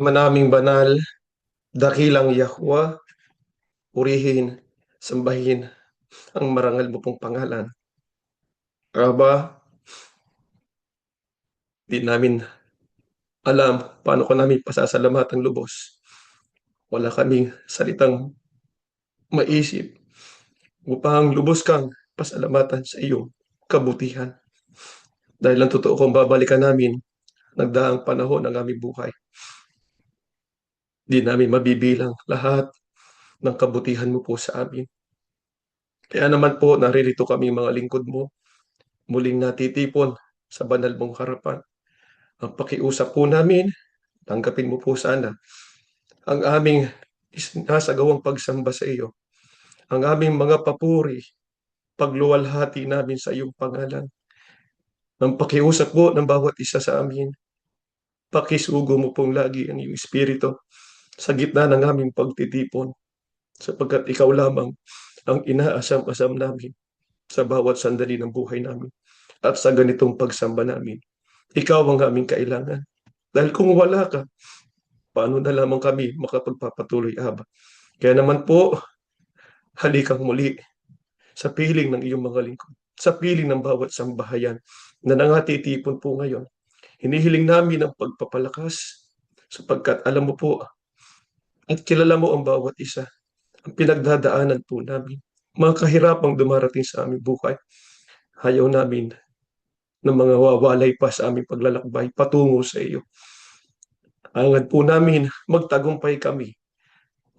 Manaming banal, dakilang Yahwa, purihin, sambahin ang marangal mo pong pangalan. Aba, di namin alam paano ko namin pasasalamatan lubos. Wala kaming salitang maisip upang lubos kang pasalamatan sa iyong kabutihan. Dahil ang totoo kong babalikan namin nagdaang panahon ng aming buhay. Di namin mabibilang lahat ng kabutihan mo po sa amin. Kaya naman po, naririto kami mga lingkod mo, muling natitipon sa banal mong harapan. Ang pakiusap po namin, tanggapin mo po sana ang aming nasagawang pagsamba sa iyo, ang aming mga papuri, pagluwalhati namin sa iyong pangalan. Ang pakiusap po ng bawat isa sa amin, pakisugo mo pong lagi ang iyong espiritu sa gitna ng aming pagtitipon, sapagkat ikaw lamang ang inaasam-asam namin sa bawat sandali ng buhay namin. At sa ganitong pagsamba namin, ikaw ang aming kailangan. Dahil kung wala ka, paano na lamang kami makapagpapatuloy, Aba? Kaya naman po, halikang muli sa piling ng iyong mga lingkod, sa piling ng bawat sambahayan na nangatitipon po ngayon. Hinihiling namin ang pagpapalakas sapagkat alam mo po at kilala mo ang bawat isa, ang pinagdadaanan po namin, mga kahirapang dumarating sa aming buhay. Ayaw namin ng mga wawalay pa sa aming paglalakbay patungo sa iyo. Hangad po namin magtagumpay kami.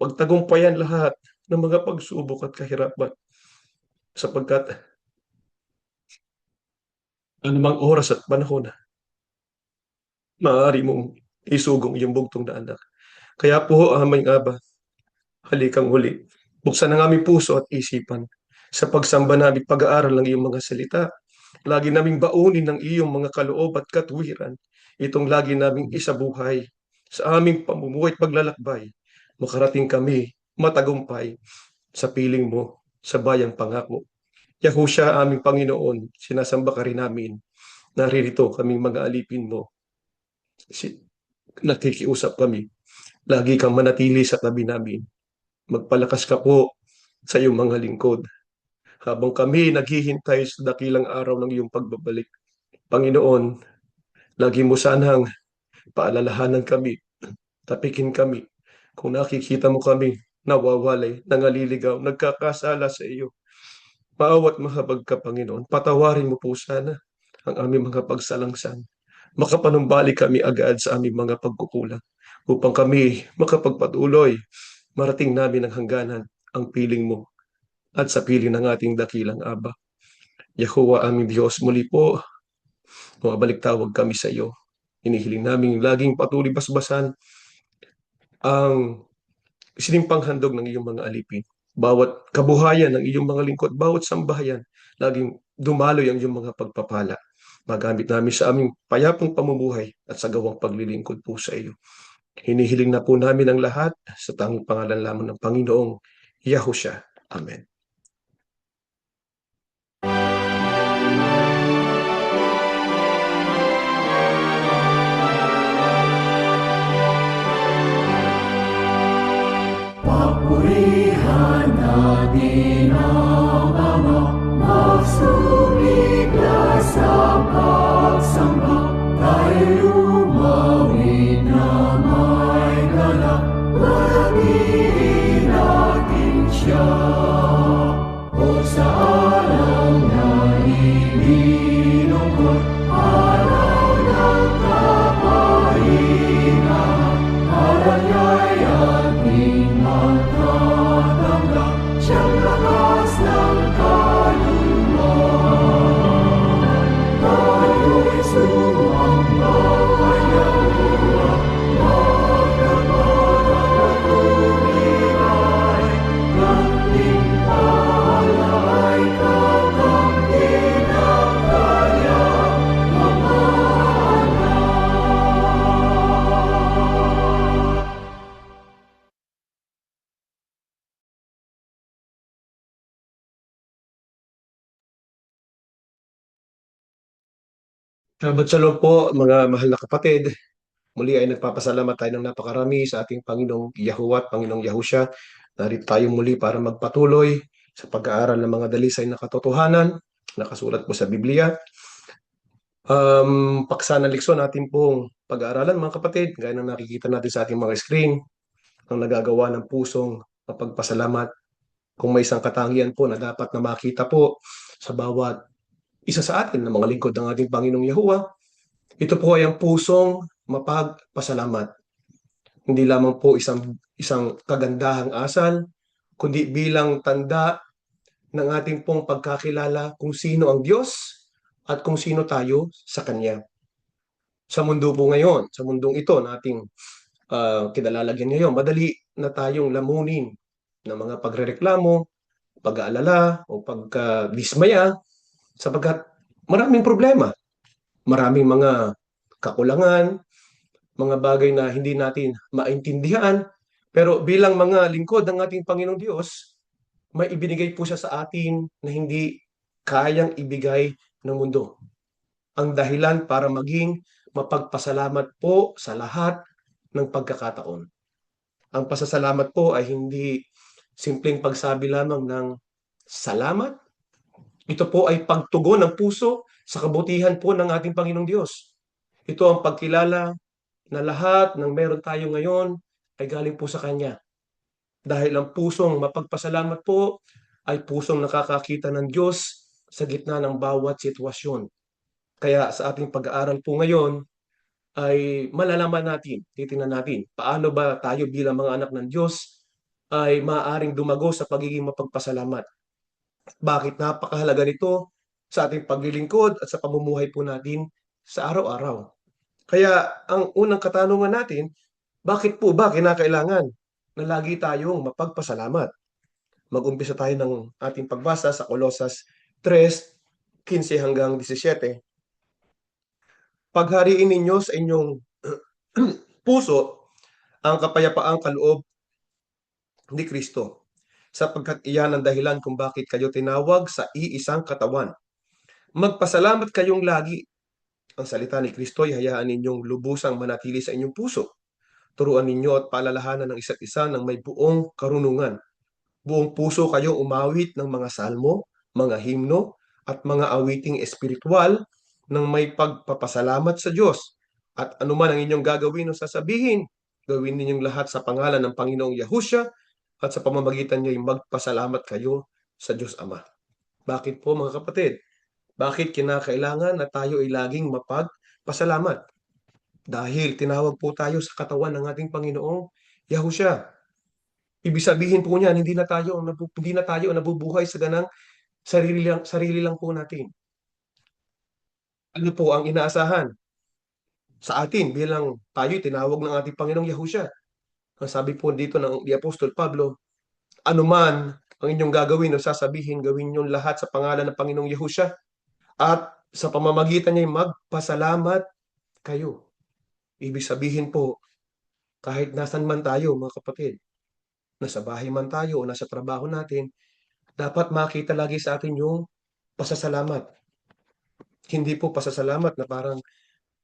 Magtagumpayan lahat ng mga pagsubok at kahirapan. Sapagkat anumang oras at panahon, maaari mong isugong iyong bugtong na anak. Kaya po, aming Aba, halikang huli. Buksan ang aming puso at isipan sa pagsamba namin, pag-aaral ng iyong mga salita. Lagi naming baunin ng iyong mga kaloob at katuwiran. Itong lagi naming isabuhay sa aming pamumuhay at paglalakbay. Makarating kami matagumpay sa piling mo, sa bayang pangako. Yahusha, aming Panginoon, sinasamba ka rin namin. Naririto kaming mga alipin mo. Nakikiusap kami. Lagi kang manatili sa tabi namin. Magpalakas ka po sa iyong mga lingkod. Habang kami naghihintay sa dakilang araw ng iyong pagbabalik. Panginoon, lagi mo sanang paalalahanan kami, tapikin kami. Kung nakikita mo kami nawawalay, nangaliligaw, nagkakasala sa iyo, maawa't mahabag ka, Panginoon. Patawarin mo po sana ang aming mga pagsalangsan. Makapanumbalik kami agad sa aming mga pagkukulang upang kami makapagpatuloy, marating namin ang hangganan, ang piling mo at sa piling ng ating dakilang Aba. Yahuwa, aming Diyos, muli po, mabalik tawag kami sa iyo. Hinihiling namin laging patuloy basbasan ang sinimpang handog ng iyong mga alipin. Bawat kabuhayan ng iyong mga lingkod, bawat sambahayan, laging dumaloy ang iyong mga pagpapala. Magamit namin sa aming payapang pamumuhay at sa gawang paglilingkod po sa iyo. Hinihiling na po namin ang lahat sa tanging pangalan lamang ng Panginoong Yahusha. Amen. Papurihan natin ang Ama, magsumikap Shabbat Shalom po mga mahal na kapatid. Muli ay nagpapasalamat tayo ng napakarami sa ating Panginoong Yahuwah at Panginoong Yahusha. Narito tayo muli para magpatuloy sa pag-aaral ng mga dalisay na katotohanan, nakasulat po sa Biblia. Paksa ng leksyon natin pong pag-aaralan mga kapatid, gaya ng nakikita natin sa ating mga screen, ang nagagawa ng pusong mapagpasalamat. Kung may isang katangian po na dapat na makita po sa bawat isa sa atin ng mga lingkod ng ating Panginoong Yahuwah, ito po ay ang pusong mapagpasalamat. Hindi lamang po isang kagandahang asal, kundi bilang tanda ng ating pong pagkakilala kung sino ang Diyos at kung sino tayo sa Kanya. Sa mundo po ngayon, sa mundong ito na ating kinalalagyan ngayon, madali na tayong lamunin ng mga pagrereklamo, pag-aalala o pagkadismaya sapagkat maraming problema, maraming mga kakulangan, mga bagay na hindi natin maintindihan. Pero bilang mga lingkod ng ating Panginoong Diyos, may ibinigay po siya sa atin na hindi kayang ibigay ng mundo. Ang dahilan para maging mapagpasalamat po sa lahat ng pagkakataon. Ang pasasalamat po ay hindi simpleng pagsabi lamang ng salamat. Ito po ay pagtugon ng puso sa kabutihan po ng ating Panginoong Diyos. Ito ang pagkilala na lahat ng meron tayo ngayon ay galing po sa Kanya. Dahil ang pusong mapagpasalamat po ay pusong nakakakita ng Diyos sa gitna ng bawat sitwasyon. Kaya sa ating pag-aaral po ngayon ay malalaman natin, titingnan natin, paano ba tayo bilang mga anak ng Diyos ay maaaring dumago sa pagiging mapagpasalamat. Bakit napakahalaga nito sa ating paglilingkod at sa pamumuhay po natin sa araw-araw. Kaya ang unang katanungan natin, bakit po ba kinakailangan na lagi tayong mapagpasalamat? Mag-umpisa tayo ng ating pagbasa sa Colosas 3:15 hanggang 17. Paghariin ninyo sa inyong puso ang kapayapaang kaloob ni Kristo, sapagkat iyan ang dahilan kung bakit kayo tinawag sa iisang katawan. Magpasalamat kayong lagi. Ang salita ni Kristo ay hayaan ninyong lubusang manatili sa inyong puso. Turuan ninyo at paalalahanan ng isa't isa ng may buong karunungan. Buong puso kayo umawit ng mga salmo, mga himno, at mga awiting espiritual ng may pagpapasalamat sa Diyos. At anuman ang inyong gagawin o sasabihin, gawin ninyong lahat sa pangalan ng Panginoong Yahusha at sa pamamagitan niyo'y magpasalamat kayo sa Diyos Ama. Bakit po mga kapatid? Bakit kinakailangan na tayo ay laging mapagpasalamat? Dahil tinawag po tayo sa katawan ng ating Panginoong Yahusha. Ibig sabihin po niyan, hindi na tayo nabubuhay sa ganang sarili lang po natin. Ano po ang inaasahan sa atin bilang tayo tinawag ng ating Panginoong Yahusha? Ang sabi po dito ng ni Apostol Pablo, anuman ang inyong gagawin o sasabihin, gawin niyo lahat sa pangalan ng Panginoong Yahusha at sa pamamagitan niya magpasalamat kayo. Ibig sabihin po, kahit nasan man tayo mga kapatid, nasa bahay man tayo o nasa trabaho natin, dapat makita lagi sa atin yung pasasalamat. Hindi po pasasalamat na parang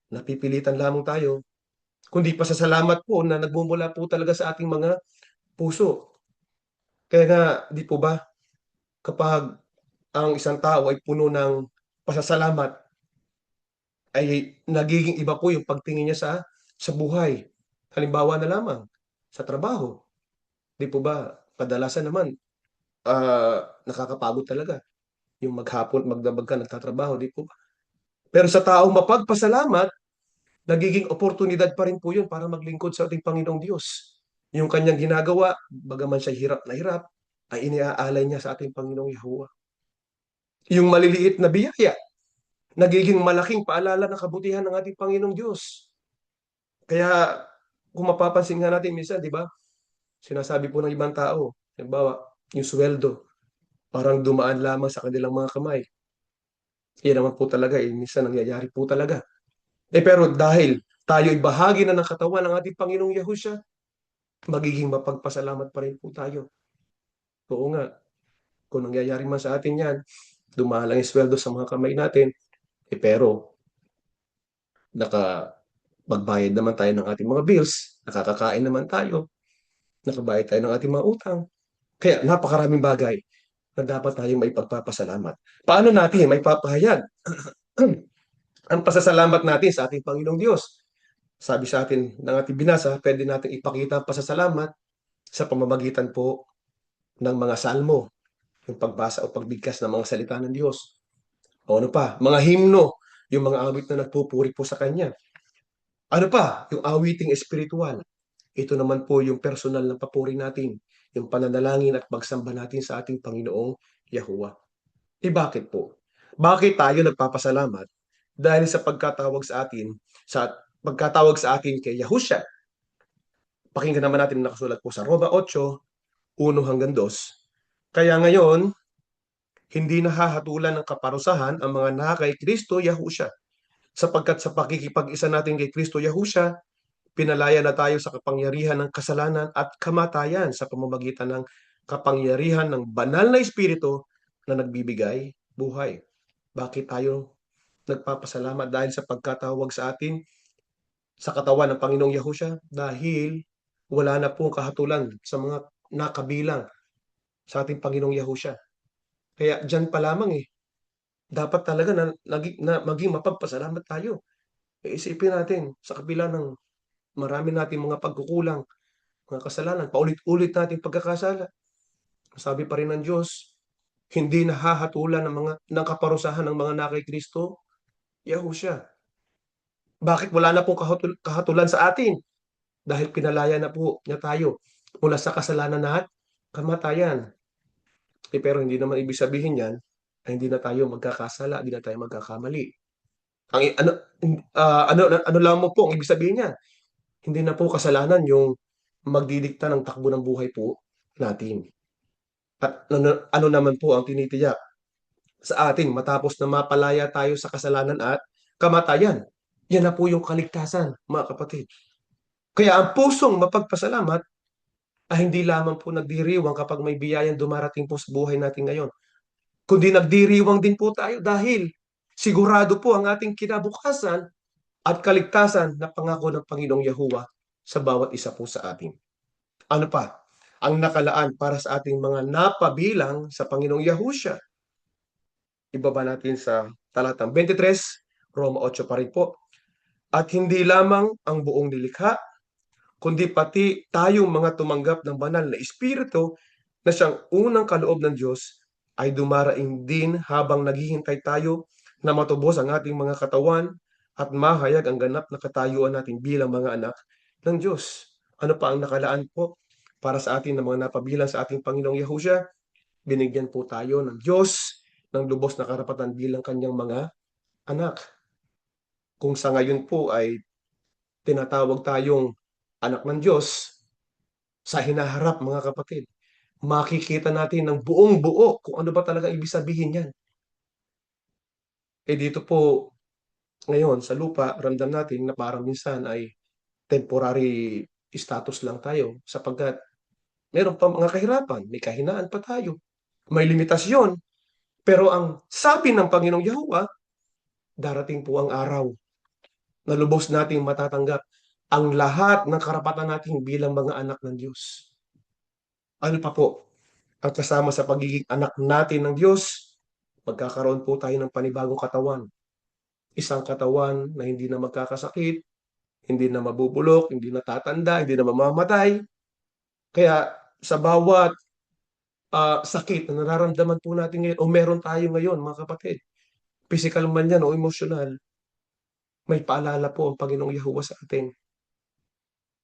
napipilitan lamang tayo, kundi pasasalamat po na nagmumula po talaga sa ating mga puso. Kaya nga, di po ba, kapag ang isang tao ay puno ng pasasalamat, ay nagiging iba po yung pagtingin niya sa buhay. Halimbawa na lamang, sa trabaho. Di po ba, kadalasan naman, nakakapagod talaga. Yung maghapon, magdamag ka, nagtatrabaho, di po ba? Pero sa taong mapagpasalamat, nagiging oportunidad pa rin po yun para maglingkod sa ating Panginoong Diyos. Yung kanyang ginagawa, bagaman siya hirap na hirap, ay iniaalay niya sa ating Panginoong Yahuwah. Yung maliliit na biyaya, nagiging malaking paalala ng kabutihan ng ating Panginoong Diyos. Kaya kung mapapansin nga natin minsan, di ba, sinasabi po ng ibang tao, halimbawa, yung sweldo, parang dumaan lamang sa kanilang mga kamay. Yan naman po talaga, minsan nangyayari po talaga. Pero dahil tayo ay bahagi na ng katawan ng ating Panginoong Yahusha, magiging mapagpasalamat pa rin po tayo. Oo nga, kung nangyayari man sa atin yan, dumalang yung sweldo sa mga kamay natin, pero naka magbayad naman tayo ng ating mga bills, nakakakain naman tayo, nakabayad tayo ng ating mga utang. Kaya napakaraming bagay na dapat tayong may pagpapasalamat. Paano natin may papahayag ang pasasalamat natin sa ating Panginoong Diyos? Sabi sa atin ng ating binasa, pwede natin ipakita ang pasasalamat sa pamamagitan po ng mga salmo, yung pagbasa o pagbigkas ng mga salita ng Diyos. O ano pa, mga himno, yung mga awit na nagpupuri po sa Kanya. Ano pa, yung awiting espiritual. Ito naman po yung personal na papuri natin, yung pananalangin at pagsamba natin sa ating Panginoong Yahuwah. Bakit po? Bakit tayo nagpapasalamat? Dahil sa pagkatawag sa atin kay Yahusha. Pakinggan naman natin ang nakasulat po sa Roma 8:1-2. Kaya ngayon, hindi nahahatulan ng kaparusahan ang mga nakay Kristo Yahusha. Sapagkat sa pakikipag-isa natin kay Kristo Yahusha, pinalaya na tayo sa kapangyarihan ng kasalanan at kamatayan sa pamamagitan ng kapangyarihan ng banal na Espiritu na nagbibigay buhay. Bakit tayo nagpapasalamat? Dahil sa pagkatawag sa atin sa katawan ng Panginoong Yahusha, dahil wala na pong kahatulan sa mga nakabilang sa ating Panginoong Yahusha. Kaya dyan pa lamang dapat talaga na maging mapagpasalamat tayo. Isipin natin, sa kabila ng marami nating mga pagkukulang, mga kasalanan, paulit-ulit nating pagkakasala, sabi pa rin ng Diyos, hindi nahahatulan ng kaparusahan ng mga nakay Kristo, Yahusha. Bakit wala na pong kahatulan sa atin? Dahil pinalaya na po niya tayo mula sa kasalanan at kamatayan. Pero hindi naman ibig sabihin yan ay hindi na tayo magkakasala, hindi na tayo magkakamali. Ang ano lang mo po ang ibig sabihin niya? Hindi na po kasalanan yung magdidikta ng takbo ng buhay po natin. At ano naman po ang tinitiyak sa atin matapos na mapalaya tayo sa kasalanan at kamatayan? Yan na po yung kaligtasan, mga kapatid. Kaya ang pusong mapagpasalamat ay hindi lamang po nagdiriwang kapag may biyayang dumarating po sa buhay natin ngayon, kundi nagdiriwang din po tayo dahil sigurado po ang ating kinabukasan at kaligtasan na pangako ng Panginoong Yahuwah sa bawat isa po sa atin. Ano pa? Ang nakalaan para sa ating mga napabilang sa Panginoong Yahusha. Ibaba natin sa talatang 23, Roma 8 pa rin po. At hindi lamang ang buong nilikha, kundi pati tayong mga tumanggap ng banal na Espiritu na siyang unang kaloob ng Diyos ay dumaraing din habang naghihintay tayo na matubos ang ating mga katawan at mahayag ang ganap na katayuan natin bilang mga anak ng Diyos. Ano pa ang nakalaan po para sa atin ng mga napabilang sa ating Panginoong Yahusha? Binigyan po tayo ng Diyos ng lubos na karapatan bilang kanyang mga anak. Kung sa ngayon po ay tinatawag tayong anak ng Diyos, sa hinaharap mga kapatid, makikita natin ng buong buo kung ano ba talaga ibig sabihin yan. Dito po, ngayon sa lupa, ramdam natin na parang minsan ay temporary status lang tayo sapagkat meron pa mga kahirapan, may kahinaan pa tayo, may limitasyon. Pero ang sabi ng Panginoong Yahuwah, darating po ang araw na lubos nating matatanggap ang lahat ng karapatan natin bilang mga anak ng Diyos. Ano pa po? Ang kasama sa pagiging anak natin ng Diyos, magkakaroon po tayo ng panibagong katawan. Isang katawan na hindi na magkakasakit, hindi na mabubulok, hindi na tatanda, hindi na mamamatay. Kaya sa bawat sakit na nararamdaman po natin ngayon o meron tayo ngayon, mga kapatid, physical man yan o emosyonal, may paalala po ang Panginoong Yahuwah sa atin.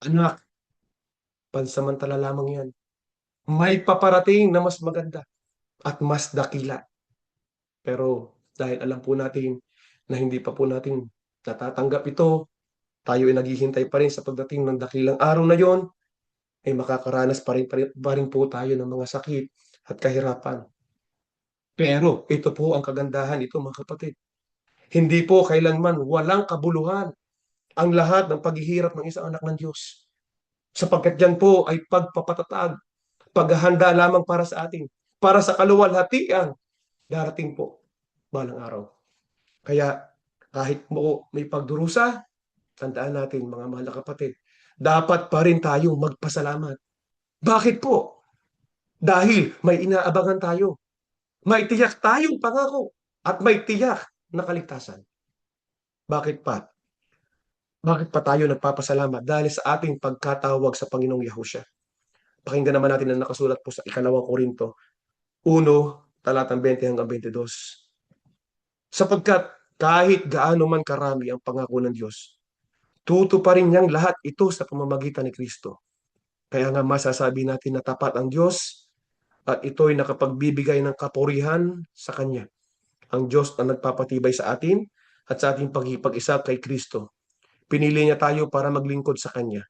Anak, pansamantala lamang yan. May paparating na mas maganda at mas dakila. Pero dahil alam po natin na hindi pa po natin natatanggap ito, tayo ay naghihintay pa rin sa pagdating ng dakilang araw na yon, ay makakaranas pa rin po tayo ng mga sakit at kahirapan. Pero ito po ang kagandahan ito, mga kapatid. Hindi po kailanman walang kabuluhan ang lahat ng paghihirap ng isang anak ng Diyos. Sapagkat yan po ay pagpapatatag, paghahanda lamang para sa atin, para sa kaluwalhatian darating po balang araw. Kaya kahit mo may pagdurusa, tandaan natin mga mahal na kapatid, dapat pa rin tayong magpasalamat. Bakit po? Dahil may inaabangan tayo. May tiyak tayong pangako at may tiyak na kaligtasan. Bakit pa? Bakit pa tayo nagpapasalamat? Dahil sa ating pagkatawag sa Panginoong Yahushua. Pakinggan naman natin ang nakasulat po sa 2 Korinto 1, talatang 20 hanggang 22. Sapagkat kahit gaano man karami ang pangako ng Diyos, tutuparin niyang lahat ito sa pamamagitan ni Kristo. Kaya nga masasabi natin na tapat ang Diyos at ito'y nakapagbibigay ng kapurihan sa Kanya. Ang Diyos na nagpapatibay sa atin at sa ating pag-isa kay Kristo. Pinili niya tayo para maglingkod sa Kanya.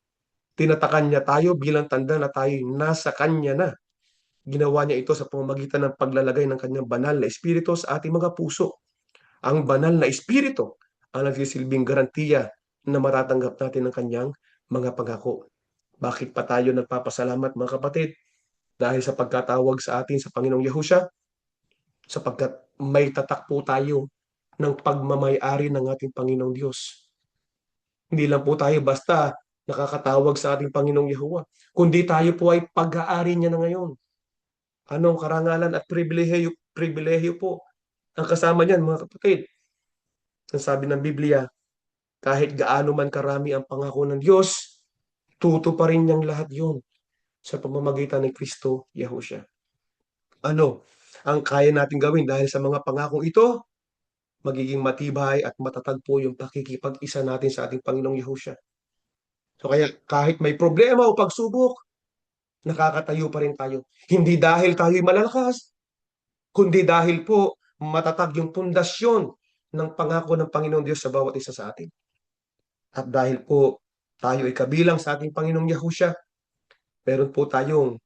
Tinatakan niya tayo bilang tanda na tayo nasa Kanya na. Ginawa niya ito sa pamamagitan ng paglalagay ng Kanyang banal na Espiritu sa ating mga puso. Ang banal na Espiritu ang nagsisilbing garantiya na matatanggap natin ang Kanyang mga pangako. Bakit pa tayo nagpapasalamat, mga kapatid? Dahil sa pagkatawag sa atin sa Panginoong Yahushua, sapagkat may tatak po tayo ng pagmamay-ari ng ating Panginoong Diyos. Hindi lang po tayo basta nakakatawag sa ating Panginoong Yahuwah, kundi tayo po ay pag-aari niya na ngayon. Anong karangalan at pribilehyo po ang kasama niyan, mga kapatid? Ang sabi ng Biblia, kahit gaano man karami ang pangako ng Diyos, tutuparin niyang lahat yon sa pamamagitan ni Kristo Yahushua. Ano ang kaya natin gawin dahil sa mga pangakong ito? Magiging matibay at matatag po yung pakikipag-isa natin sa ating Panginoong Yahushua. So kaya kahit may problema o pagsubok, nakakatayo pa rin tayo. Hindi dahil tayo'y malalakas, kundi dahil po matatag yung pundasyon ng pangako ng Panginoong Diyos sa bawat isa sa atin. At dahil po tayo ay kabilang sa ating Panginoong Yahushua, meron po tayong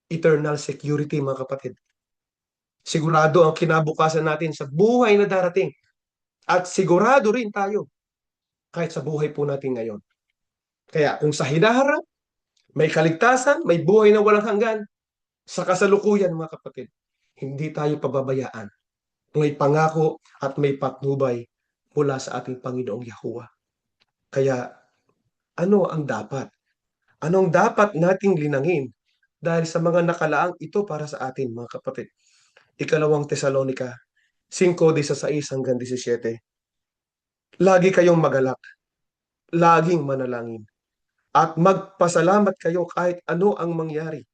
eternal security, mga kapatid. Sigurado ang kinabukasan natin sa buhay na darating. At sigurado rin tayo kahit sa buhay po natin ngayon. Kaya kung sa hinaharap, may kaligtasan, may buhay na walang hanggan, sa kasalukuyan, mga kapatid, hindi tayo pababayaan. May pangako at may patnubay mula sa ating Panginoong Yahuwah. Kaya ano ang dapat? Anong dapat nating linangin dahil sa mga nakalaang ito para sa atin, mga kapatid? 2 Tesalonica 5:16 hanggang 17. Lagi kayong magalak, laging manalangin, at magpasalamat kayo kahit ano ang mangyari.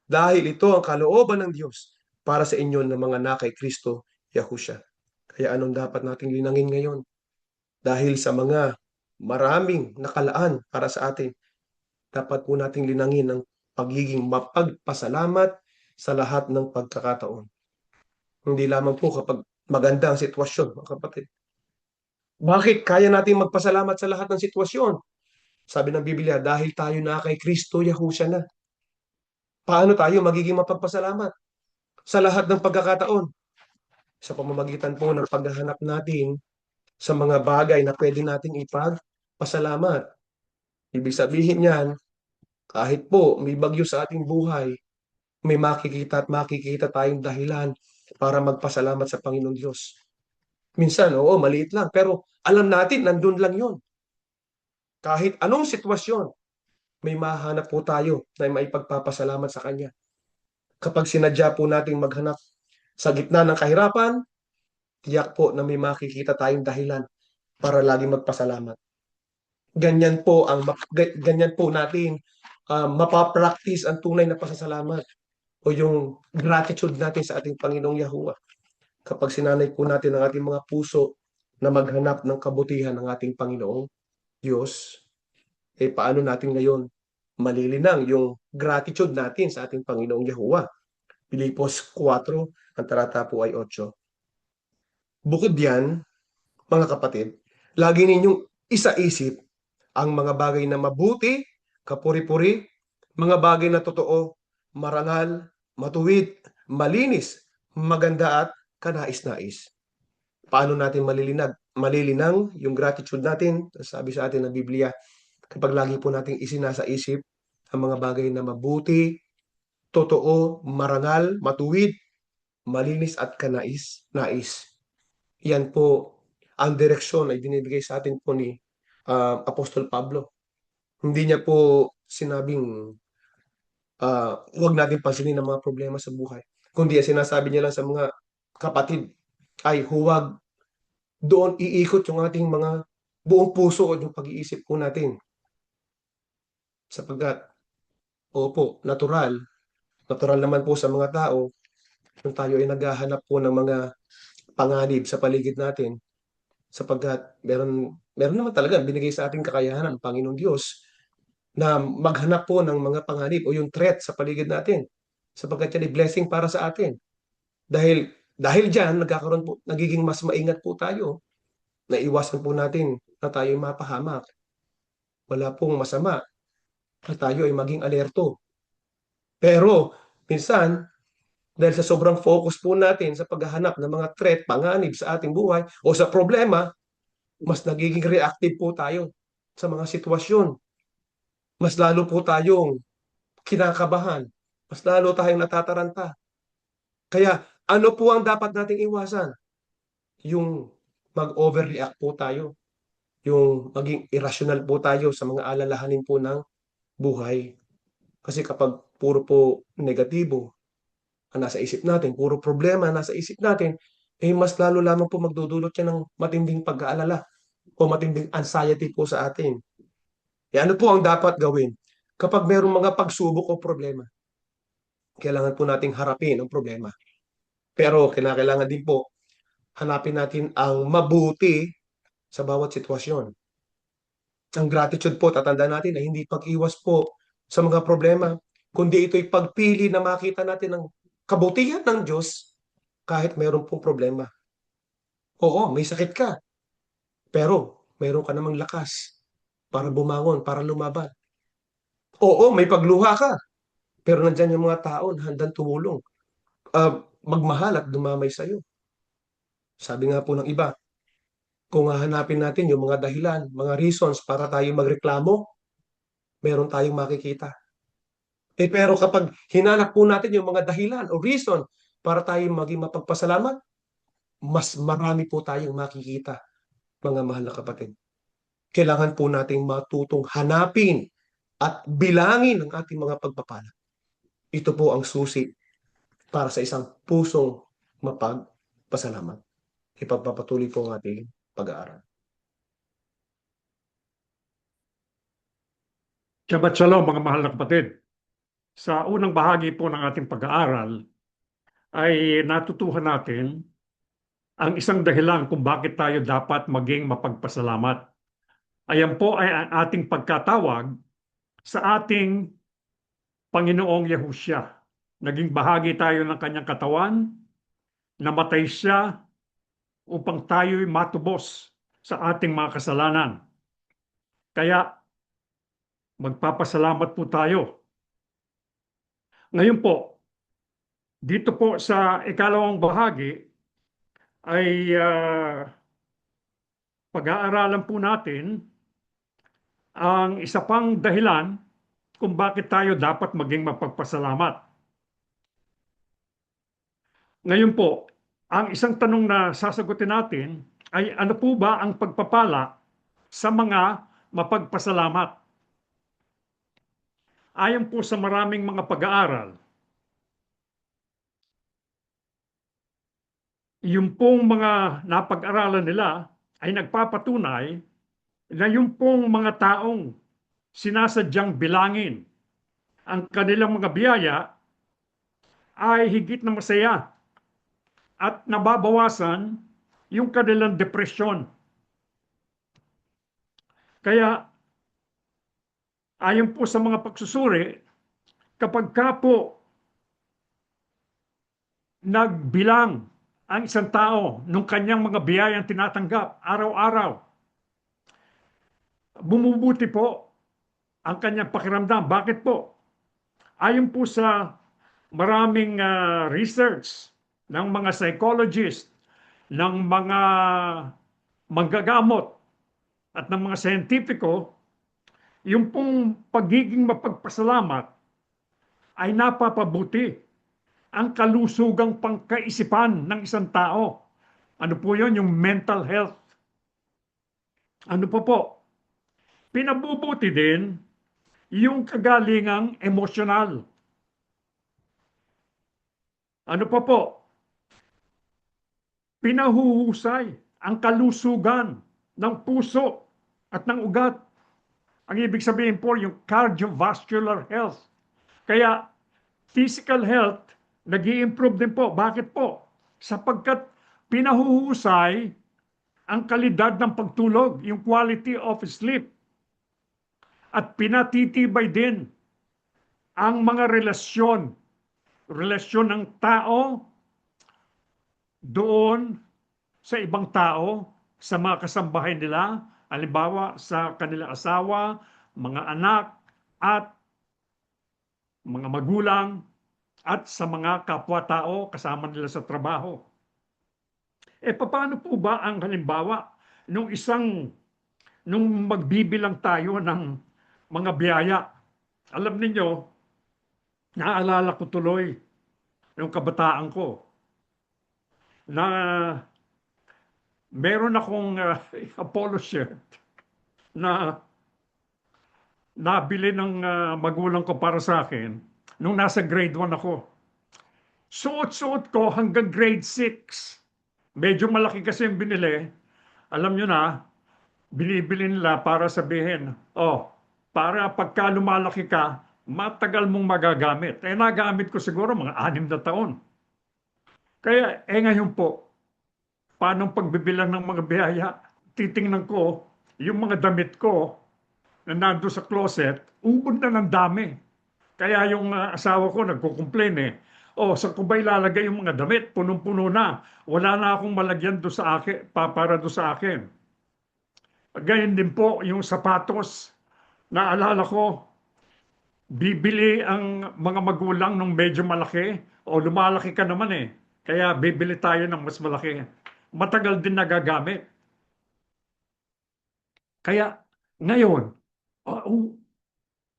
Dahil ito ang kalooban ng Diyos para sa inyo ng mga anak kay Kristo Yahushua. Kaya anong dapat nating linangin ngayon? Dahil sa mga maraming nakalaan para sa atin, dapat po nating linangin ang pagiging mapagpasalamat sa lahat ng pagkakataon. Hindi lamang po kapag maganda ang sitwasyon, mga kapatid. Bakit kaya nating magpasalamat sa lahat ng sitwasyon? Sabi ng Biblia, dahil tayo na kay Kristo Yahushua na. Paano tayo magiging mapagpasalamat? Sa lahat ng pagkakataon. Sa pamamagitan po ng paghahanap natin sa mga bagay na pwede nating ipagpasalamat. Ibig sabihin niyan, kahit po may bagyo sa ating buhay, may makikita at makikita tayong dahilan para magpasalamat sa Panginoong Diyos. Minsan, oo, maliit lang, pero alam natin, nandun lang yon. Kahit anong sitwasyon, may mahanap po tayo na maipagpapasalamat sa Kanya. Kapag sinadya po nating maghanap sa gitna ng kahirapan, tiyak po na may makikita tayong dahilan para lagi magpasalamat. Ganyan po natin mapapractice ang tunay na pasasalamat o yung gratitude natin sa ating Panginoong Yahuwah. Kapag sinanay po natin ang ating mga puso na maghanap ng kabutihan ng ating Panginoong Diyos, paano natin ngayon malilinang yung gratitude natin sa ating Panginoong Yahuwah? Pilipos 4, ang talata po ay 8. Bukod diyan, mga kapatid, lagi ninyong isaisip ang mga bagay na mabuti, kapuri-puri, mga bagay na totoo, marangal, matuwid, malinis, maganda at kanais-nais. Paano natin malilinang yung gratitude natin? Sabi sa atin ng Biblia, kapag lagi po nating isinasa isip ang mga bagay na mabuti, totoo, marangal, matuwid, malinis at kanais-nais. Yan po ang direksyon ay binibigay sa atin po ni Apostol Pablo. Hindi niya po sinabing huwag natin pansinin ang mga problema sa buhay. Kundi sinasabi niya lang sa mga kapatid ay huwag doon iikot yung ating mga buong puso o yung pag-iisip po natin. Sapagkat, opo, natural naman po sa mga tao kung tayo ay naghahanap po ng mga panganib sa paligid natin sapagkat meron naman talaga binigay sa ating kakayahan ng Panginoong Diyos na maghanap po ng mga panganib o yung threat sa paligid natin sapagkat yan ay blessing para sa atin. Dahil diyan nagiging mas maingat po tayo na iwasan po natin na tayo ay mapahamak. Wala pong masama na tayo ay maging alerto. Pero minsan dahil sa sobrang focus po natin sa paghahanap ng mga threat, panganib sa ating buhay o sa problema, mas nagiging reactive po tayo sa mga sitwasyon. Mas lalo po tayong kinakabahan. Mas lalo tayong natataranta. Kaya ano po ang dapat nating iwasan? Yung mag-overreact po tayo. Yung maging irrational po tayo sa mga alalahanin po ng buhay. Kasi kapag puro po negatibo ang nasa isip natin, puro problema ang nasa isip natin, mas lalo lamang po magdudulot yan ng matinding pag-aalala o matinding anxiety po sa atin. Ano po ang dapat gawin? Kapag mayroong mga pagsubok o problema, kailangan po nating harapin ang problema. Pero kailangan din po hanapin natin ang mabuti sa bawat sitwasyon. Ang gratitude po, tatandaan natin na hindi pag-iwas po sa mga problema, kundi ito'y pagpili na makita natin ang kabutihan ng Diyos kahit mayroon pong problema. Oo, may sakit ka, pero mayroon ka namang lakas para bumangon, para lumaban. Oo, may pagluha ka, pero nandyan yung mga tao na handang tumulong, magmahal at dumamay sa'yo. Sabi nga po ng iba, kung hahanapin natin yung mga dahilan, mga reasons para tayo magreklamo, meron tayong makikita. Pero kapag hinanap po natin yung mga dahilan o reason para tayo maging mapagpasalamat, mas marami po tayong makikita, mga mahal na kapatid. Kailangan po nating matutong hanapin at bilangin ang ating mga pagpapala. Ito po ang susi para sa isang pusong mapagpasalamat. Ipagpapatuloy po ang ating pag-aaral. Shabbat Shalom mga mahal na kapatid. Sa unang bahagi po ng ating pag-aaral ay natutuhan natin ang isang dahilan kung bakit tayo dapat maging mapagpasalamat. Ayan po ay ang ating pagkatawag sa ating Panginoong Yahusya. Naging bahagi tayo ng kanyang katawan, namatay siya upang tayo'y matubos sa ating mga kasalanan. Kaya magpapasalamat po tayo. Ngayon po, dito po sa ikalawang bahagi ay pag-aaralan po natin ang isa pang dahilan kung bakit tayo dapat maging mapagpasalamat. Ngayon po, ang isang tanong na sasagutin natin ay ano po ba ang pagpapala sa mga mapagpasalamat? Ayon po sa maraming mga pag-aaral, yung pong mga napag-aralan nila ay nagpapatunay na yung pong mga taong sinasadyang bilangin ang kanilang mga biyaya ay higit na masaya at nababawasan yung kanilang depresyon. Kaya ayon po sa mga pagsusuri, kapag ka po nagbilang ang isang tao nung kanyang mga biyayang tinatanggap araw-araw, bumubuti po ang kanyang pakiramdam. Bakit po? Ayon po sa maraming research ng mga psychologist, ng mga manggagamot at ng mga siyentipiko, yung pong pagiging mapagpasalamat ay napapabuti ang kalusugang pangkaisipan ng isang tao. Ano po yun? Yung mental health. Ano po? Pinabubuti din yung kagalingang emosyonal. Ano po? Pinahuhusay ang kalusugan ng puso at ng ugat. Ang ibig sabihin po yung cardiovascular health. Kaya physical health, nag-i-improve din po. Bakit po? Sapagkat pinahuhusay ang kalidad ng pagtulog, yung quality of sleep. At pinatitibay din ang mga relasyon ng tao doon sa ibang tao, sa mga kasambahay nila, halimbawa sa kanilang asawa, mga anak, at mga magulang, at sa mga kapwa-tao kasama nila sa trabaho. Paano po ba ang halimbawa nung magbibilang tayo ng mga biyaya? Alam ninyo, naaalala ko tuloy yung kabataan ko na meron akong Apollo shirt na nabili ng magulang ko para sa akin nung nasa grade 1 ako. Suot-suot ko hanggang grade 6. Medyo malaki kasi yung binili. Alam nyo na, binibili nila para sabihin, para pagka lumalaki ka, matagal mong magagamit. Nagamit ko siguro mga 6 na taon. Kaya, ngayon po, paano pagbibilang ng mga biyaya? Titingnan ko, yung mga damit ko na nando sa closet, ubod na ng dami. Kaya yung asawa ko nagko-complain saan ko ba ilalagay yung mga damit? Punong-puno na. Wala na akong malagyan doon sa akin, para doon sa akin. Ganyan din po yung sapatos. Naalala ko, bibili ang mga magulang nung medyo malaki. Lumalaki ka naman Kaya bibili tayo ng mas malaki. Matagal din nagagamit. Kaya ngayon,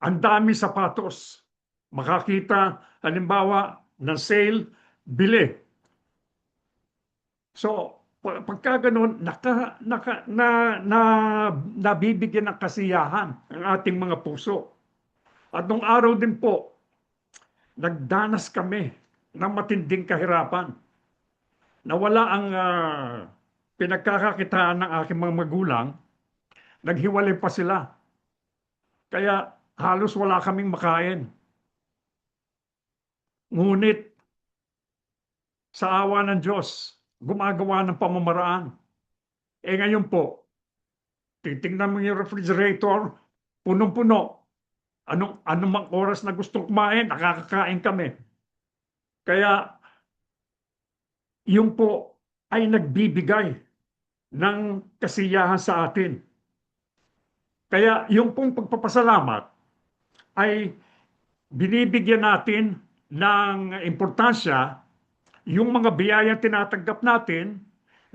ang dami sapatos. Makakita, halimbawa, ng sale, bili. So, pagka ganun, nabibigyan ng kasiyahan ang ating mga puso. At nung araw din po, nagdanas kami ng matinding kahirapan. Nawala ang pinagkakakitaan ng aking mga magulang, naghiwalay pa sila. Kaya halos wala kaming makain. Ngunit, sa awa ng Diyos, gumagawa ng pamamaraan. Ngayon po, titingnan mo yung refrigerator, punong-puno. Anong oras na gustong kumain, nakakakain kami. Kaya, yun po ay nagbibigay ng kasiyahan sa atin. Kaya, yung pong pagpapasalamat ay binibigyan natin ng importansya yung mga biyayang tinatanggap natin,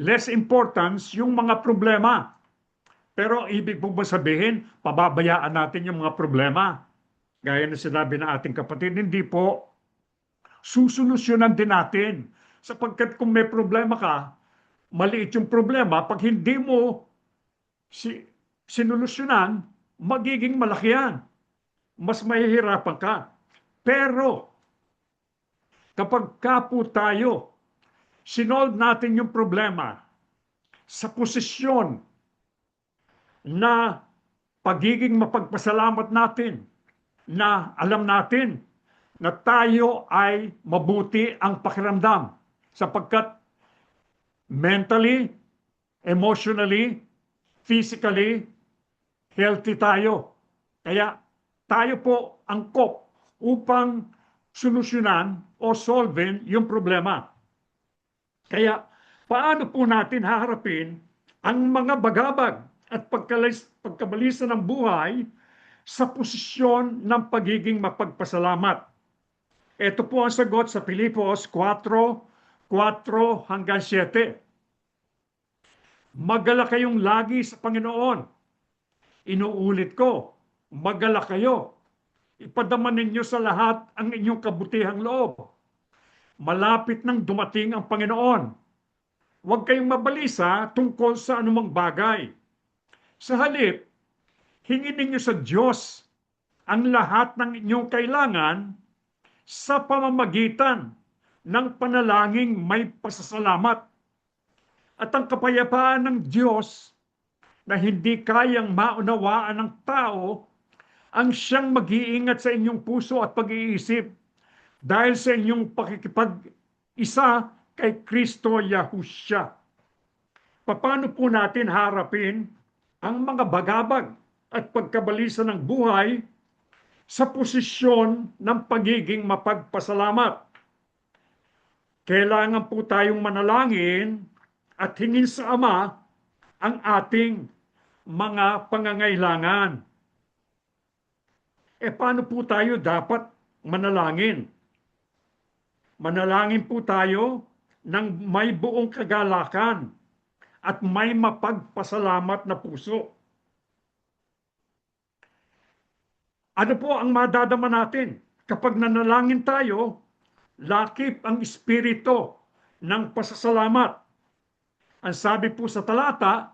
less importance yung mga problema. Pero ibig po ba sabihin, pababayaan natin yung mga problema? Gaya na sinabi ng ating kapatid, hindi po. Susolusyonan din natin. Sapagkat kung may problema ka, maliit yung problema, pag hindi mo sinulusyonan, magiging malaki yan. Mas mahihirapan ka. Pero, kapag po tayo, sinolve natin yung problema sa posisyon na pagiging mapagpasalamat natin, na alam natin na tayo ay mabuti ang pakiramdam sapagkat mentally, emotionally, physically, healthy tayo. Kaya tayo po angkop upang solusyonan o solven yung problema. Kaya paano po natin haharapin ang mga bagabag at pagkabalisa ng buhay sa posisyon ng pagiging mapagpasalamat? Ito po ang sagot sa Pilipos 4:4-7. Magala kayong lagi sa Panginoon. Inuulit ko, magala kayo. Ipadama ninyo sa lahat ang inyong kabutihang loob. Malapit nang dumating ang Panginoon. Huwag kayong mabalisa tungkol sa anumang bagay. Sa halip, hingin ninyo sa Diyos ang lahat ng inyong kailangan sa pamamagitan ng panalangin may pasasalamat. At ang kapayapaan ng Diyos na hindi kayang maunawaan ng tao ang siyang mag-iingat sa inyong puso at pag-iisip dahil sa inyong pakikipag-isa kay Kristo Yahusya. Paano po natin harapin ang mga bagabag at pagkabalisa ng buhay sa posisyon ng pagiging mapagpasalamat? Kailangan po tayong manalangin at hingin sa Ama ang ating mga pangangailangan. Paano po tayo dapat manalangin? Manalangin po tayo ng may buong kagalakan at may mapagpasalamat na puso. Ano po ang madadama natin kapag nanalangin tayo? Lakip ang espiritu ng pasasalamat. Ang sabi po sa talata,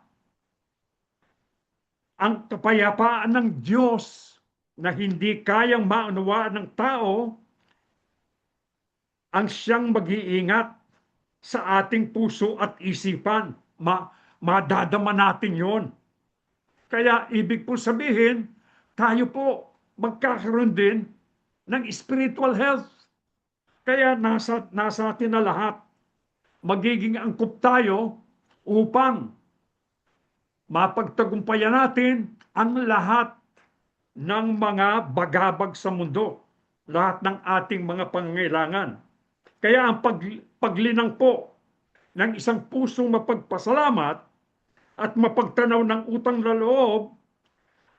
ang kapayapaan ng Diyos na hindi kayang maunawaan ng tao ang siyang mag-iingat sa ating puso at isipan. Madadama natin yon. Kaya ibig po sabihin, tayo po magkakaroon din ng spiritual health. Kaya nasa atin na lahat. Magiging angkop tayo upang mapagtagumpayan natin ang lahat ng mga bagabag sa mundo. Lahat ng ating mga pangangailangan. Kaya ang paglinang po ng isang pusong mapagpasalamat at mapagtanaw ng utang na loob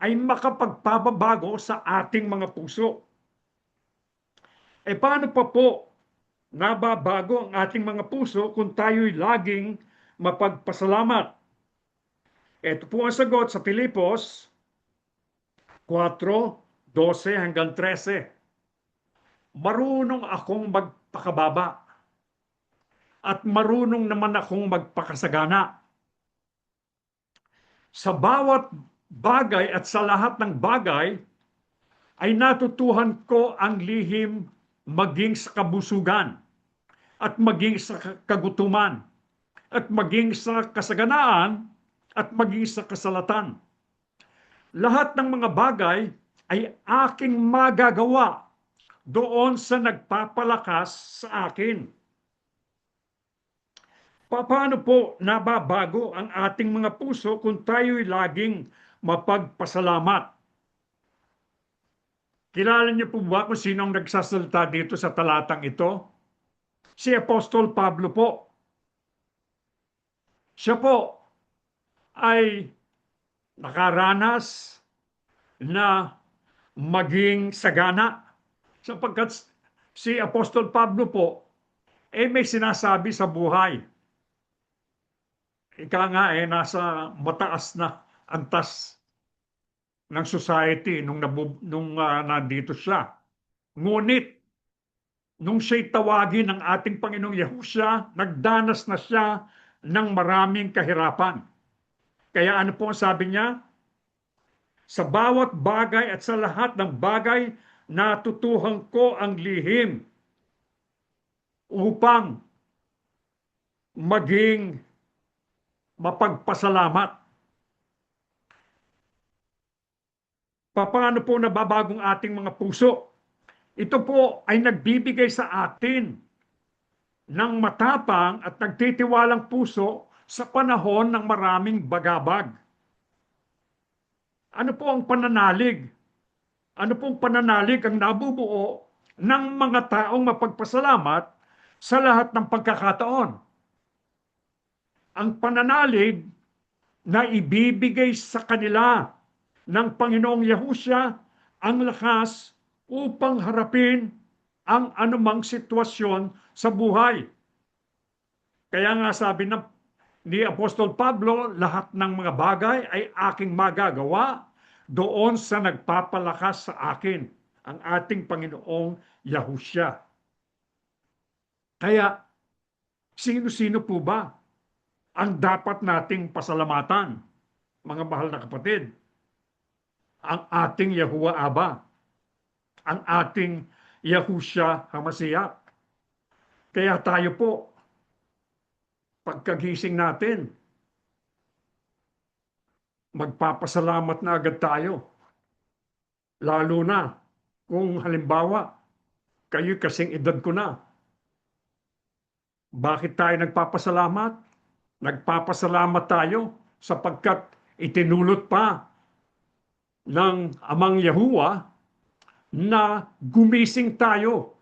ay makapagpapabago sa ating mga puso. Paano pa po nababago ang ating mga puso kung tayo'y laging mapagpasalamat? Ito po ang sagot sa Pilipos 4:12-13. Marunong akong magpakababa at marunong naman akong magpakasagana. Sa bawat bagay at sa lahat ng bagay ay natutuhan ko ang lihim maging sa kabusugan at maging sa kagutuman at maging sa kasaganaan at maging sa kasalatan. Lahat ng mga bagay ay aking magagawa doon sa nagpapalakas sa akin. Paano po nababago ang ating mga puso kung tayo'y laging mapagpasalamat? Kilala niyo po ba kung sino ang nagsasalita dito sa talatang ito? Si Apostol Pablo po. Siya po ay nakaranas na maging sagana sapagkat si Apostol Pablo po may sinasabi sa buhay. Ika nga nasa mataas na antas ng society nung nandito siya. Ngunit nung siya'y tawagin ng ating Panginoong Yahusya, nagdanas na siya ng maraming kahirapan. Kaya ano po ang sabi niya? Sa bawat bagay at sa lahat ng bagay, natutuhan ko ang lihim upang maging mapagpasalamat. Paano po nababagong ating mga puso? Ito po ay nagbibigay sa atin ng matapang at nagtitiwalang puso sa panahon ng maraming bagabag. Ano po ang pananalig? Ano pong pananalig ang nabubuo ng mga taong mapagpasalamat sa lahat ng pagkakataon? Ang pananalig na ibibigay sa kanila ng Panginoong Yahusya ang lakas upang harapin ang anumang sitwasyon sa buhay. Kaya nga sabi ni Apostol Pablo, lahat ng mga bagay ay aking magagawa doon sa nagpapalakas sa akin, ang ating Panginoong Yahusya. Kaya, sino-sino po ba ang dapat nating pasalamatan, mga mahal na kapatid? Ang ating Yahuwah Aba, ang ating Yahusya Hamasiyak. Kaya tayo po, pagkagising natin, magpapasalamat na agad tayo. Lalo na kung halimbawa, kayo kasing edad ko na. Bakit tayo nagpapasalamat? Nagpapasalamat tayo sapagkat itinulot pa ng Amang Yahuwah na gumising tayo.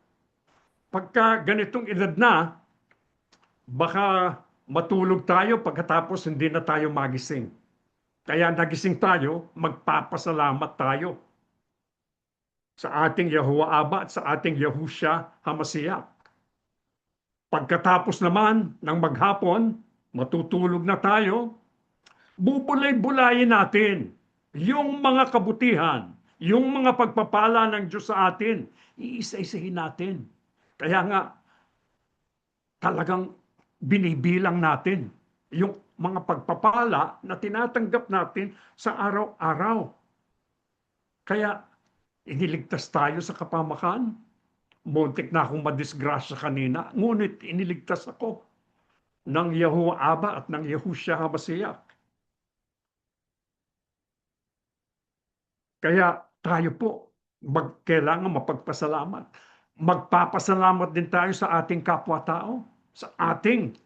Pagka ganitong edad na, baka matulog tayo pagkatapos hindi na tayo magising. Kaya nagising tayo, magpapasalamat tayo sa ating Yahuwah Aba at sa ating Yahusya Hamasiyak. Pagkatapos naman ng maghapon, matutulog na tayo, bubulay-bulayin natin yung mga kabutihan, yung mga pagpapala ng Diyos sa atin, iisa-isahin natin. Kaya nga, talagang binibilang natin yung mga pagpapala na tinatanggap natin sa araw-araw. Kaya, iniligtas tayo sa kapamakan. Muntik na akong madisgrasya kanina, ngunit iniligtas ako ng Yahuwah Aba at ng Yahusya Hamasiyak. Kaya tayo po, kailangan mapagpasalamat. Magpapasalamat din tayo sa ating kapwa-tao, sa ating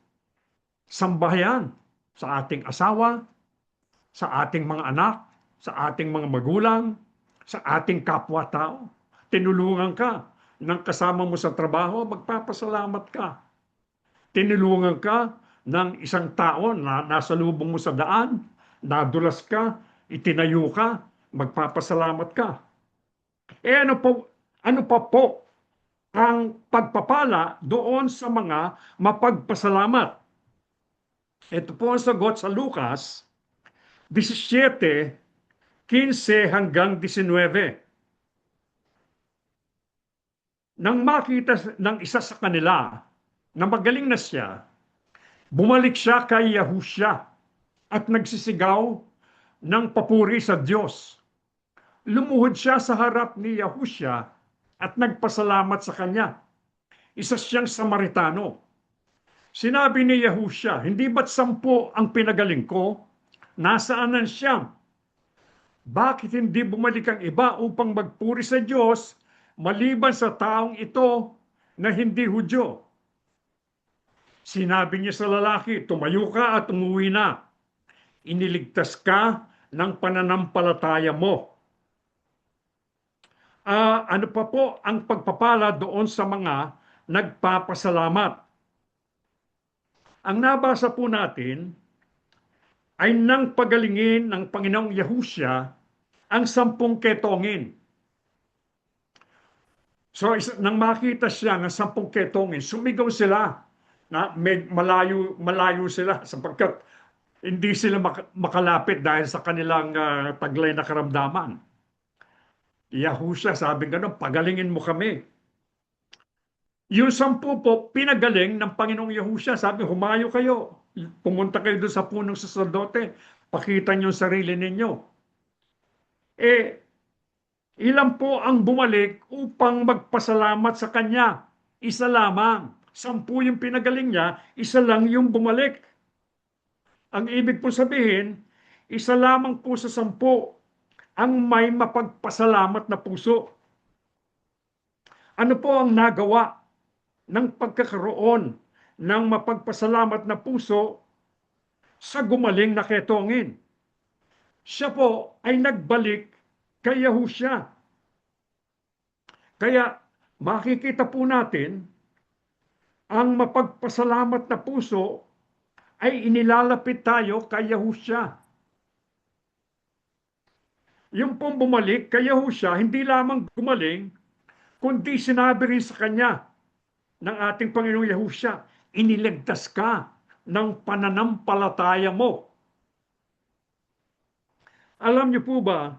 sambahayan, sa ating asawa, sa ating mga anak, sa ating mga magulang, sa ating kapwa-tao. Tinulungan ka ng kasama mo sa trabaho, magpapasalamat ka. Tinulungan ka ng isang tao na nasa lubong mo sa daan, nadulas ka, itinayo ka, magpapasalamat ka. Ano pa po ang pagpapala doon sa mga mapagpasalamat? Ito po ang sagot sa Lucas 17:15 hanggang 19. Nang makita ng isa sa kanila na magaling na siya, bumalik siya kay Yahusya at nagsisigaw ng papuri sa Diyos. Lumuhod siya sa harap ni Yahusya at nagpasalamat sa kanya. Isa siyang Samaritano. Sinabi ni Yahusya, hindi ba't 10 ang pinagaling ko? Nasaan ang siyam? Bakit hindi bumalik ang iba upang magpuri sa Diyos maliban sa taong ito na hindi Hudyo? Sinabi niya sa lalaki, tumayo ka at umuwi na. Iniligtas ka ng pananampalataya mo. Ano pa po ang pagpapala doon sa mga nagpapasalamat? Ang nabasa po natin ay nang pagalingin ng Panginoong Yahusya ang 10 ketongin. So, nang makita siya ng 10 ketongin, sumigaw sila na malayo sila sapagkat hindi sila makalapit dahil sa kanilang taglay na karamdaman. Yahusya, sabi gano'n, pagalingin mo kami. Yung 10 po, pinagaling ng Panginoong Yahusya. Sabi, humayo kayo. Pumunta kayo doon sa punong saserdote. Pakita niyo yung sarili ninyo. Ilan po ang bumalik upang magpasalamat sa Kanya? Isa lamang. 10 yung pinagaling niya, isa lang yung bumalik. Ang ibig po sabihin, isa lamang po sa 10 ang may mapagpasalamat na puso. Ano po ang nagawa ng pagkakaroon ng mapagpasalamat na puso sa gumaling na ketongin. Siya po ay nagbalik kay Yahusya. Kaya makikita po natin ang mapagpasalamat na puso ay inilalapit tayo kay Yahusya. Yung pong bumalik kay Yahusya, hindi lamang gumaling, kundi sinabi rin sa kanya ng ating Panginoong Yahusya, iniligtas ka ng pananampalataya mo. Alam niyo po ba,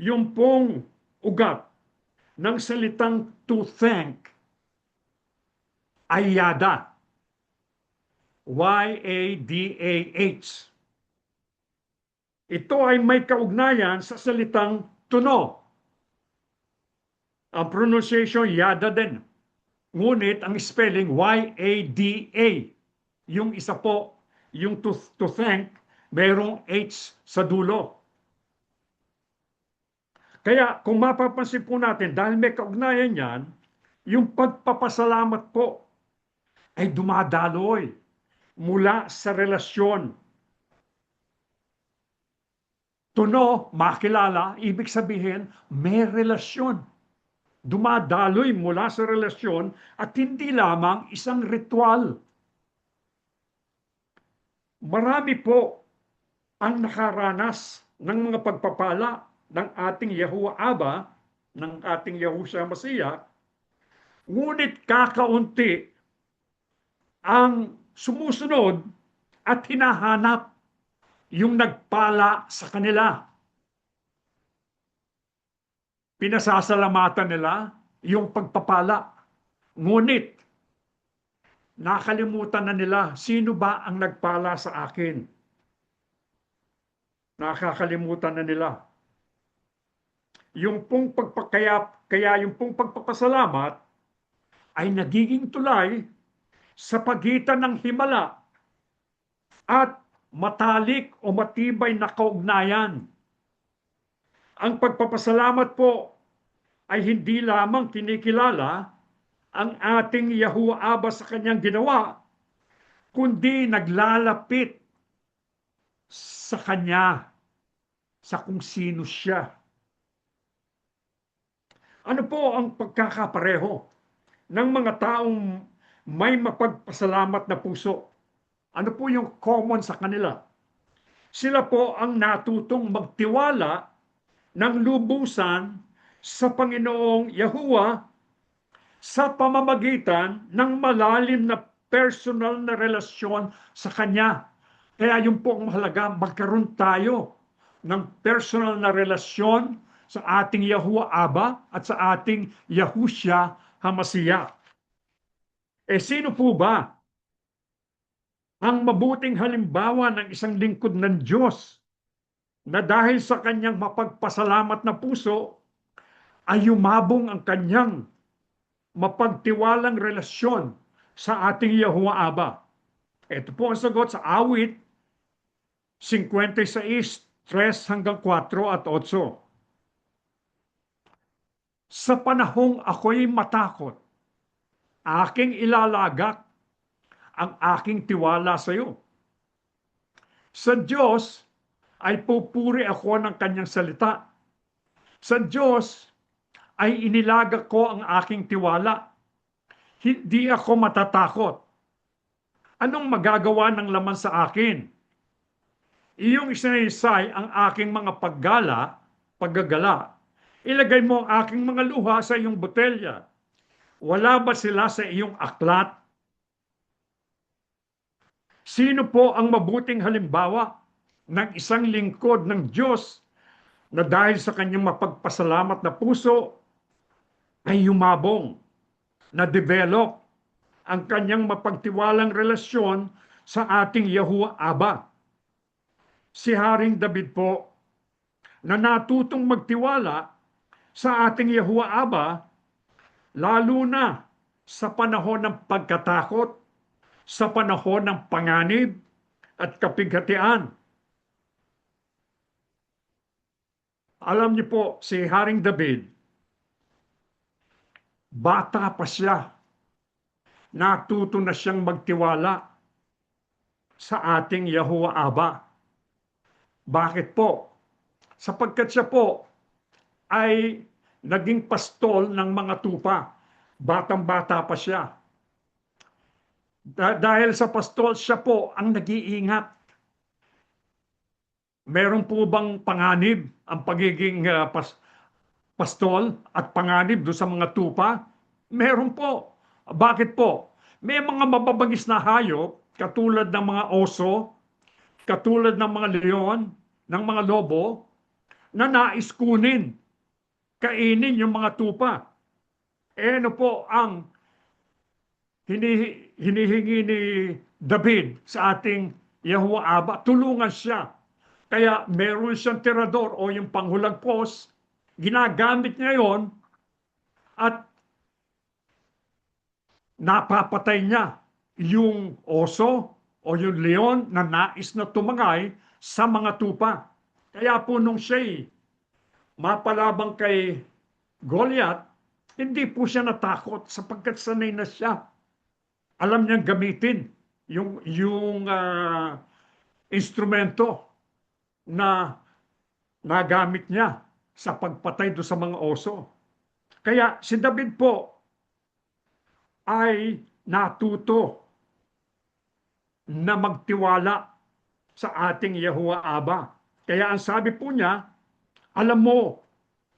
yung pong ugat ng salitang to thank ay yada. Y-A-D-A-H. Ito ay may kaugnayan sa salitang to know. Ang pronunciation yada din. Ngunit ang spelling Y-A-D-A. Yung isa po, yung to thank, mayroong H sa dulo. Kaya kung mapapansin po natin, dahil may kaugnayan yan, yung pagpapasalamat po ay dumadaloy mula sa relasyon. To know, makilala, ibig sabihin, may relasyon. Dumadaloy mula sa relasyon at hindi lamang isang ritual. Marami po ang nakaranas ng mga pagpapala ng ating Yahuwah Aba, ng ating Yahushua Masiya, ngunit kakaunti ang sumusunod at hinahanap yung nagpala sa kanila. Pinasasalamatan nila yung pagpapala. Ngunit, nakalimutan na nila, sino ba ang nagpala sa akin? Nakakalimutan na nila. Yung pong kaya yung pong pagpapasalamat ay nagiging tulay sa pagitan ng himala at matalik o matibay na kaugnayan. Ang pagpapasalamat po ay hindi lamang kinikilala ang ating Yahuwah Aba sa kanyang ginawa, kundi naglalapit sa kanya, sa kung sino siya. Ano po ang pagkakapareho ng mga taong may mapagpasalamat na puso? Ano po yung common sa kanila? Sila po ang natutong magtiwala ng lubusan sa Panginoong Yahuwah sa pamamagitan ng malalim na personal na relasyon sa Kanya. Kaya yung po ang mahalaga, magkaroon tayo ng personal na relasyon sa ating Yahuwah Aba at sa ating Yahushua HaMashiach. Sino po ba ang mabuting halimbawa ng isang lingkod ng Diyos na dahil sa kanyang mapagpasalamat na puso ay yumabong ang kanyang mapagtiwalang relasyon sa ating Yahuwah Aba? Ito po ang sagot sa awit 56, 3 hanggang 4 at 8. Sa panahong ako'y matakot, aking ilalagak ang aking tiwala sa iyo. Sa Diyos ay pupuri ako ng kanyang salita. Sa Diyos ay inilagak ko ang aking tiwala. Hindi ako matatakot. Anong magagawa ng laman sa akin? Iyong isinaysay ang aking mga paggagala. Ilagay mo ang aking mga luha sa iyong botelya. Wala ba sila sa iyong aklat? Sino po ang mabuting halimbawa ng isang lingkod ng Diyos na dahil sa kanyang mapagpasalamat na puso ay yumabong, na-develop ang kanyang mapagtiwalang relasyon sa ating Yahuwah Aba? Si Haring David po, na natutong magtiwala sa ating Yahuwah Aba, lalo na sa panahon ng pagkatakot, sa panahon ng panganib at kapighatian. Alam niyo po, si Haring David, bata pa siya. natuto na siyang magtiwala sa ating Yahuwah Aba. Bakit po? Sapagkat siya po ay naging pastol ng mga tupa. Batang-bata pa siya. Dahil sa pastol, siya po ang nag-iingat. Meron po bang panganib ang pagiging pastol at panganib doon sa mga tupa? Meron po. Bakit po? May mga mababangis na hayop, katulad ng mga oso, katulad ng mga leon, ng mga lobo, na nais kunin, kainin yung mga tupa. Ano po ang hinihingi ni David sa ating Yahuwah Aba? Tulungan siya. Kaya meron siyang tirador o yung panghulagpos, ginagamit niya yon at napapatay niya yung oso o yung leon na nais na tumangay sa mga tupa. Kaya po nung siya'y mapalabang kay Goliath, hindi po siya natakot sapagkat sanay na siya. Alam niyang gamitin yung instrumento na nagamit niya sa pagpatay do sa mga oso. Kaya si David po ay natuto na magtiwala sa ating Yahuwah Aba. Kaya ang sabi po niya, alam mo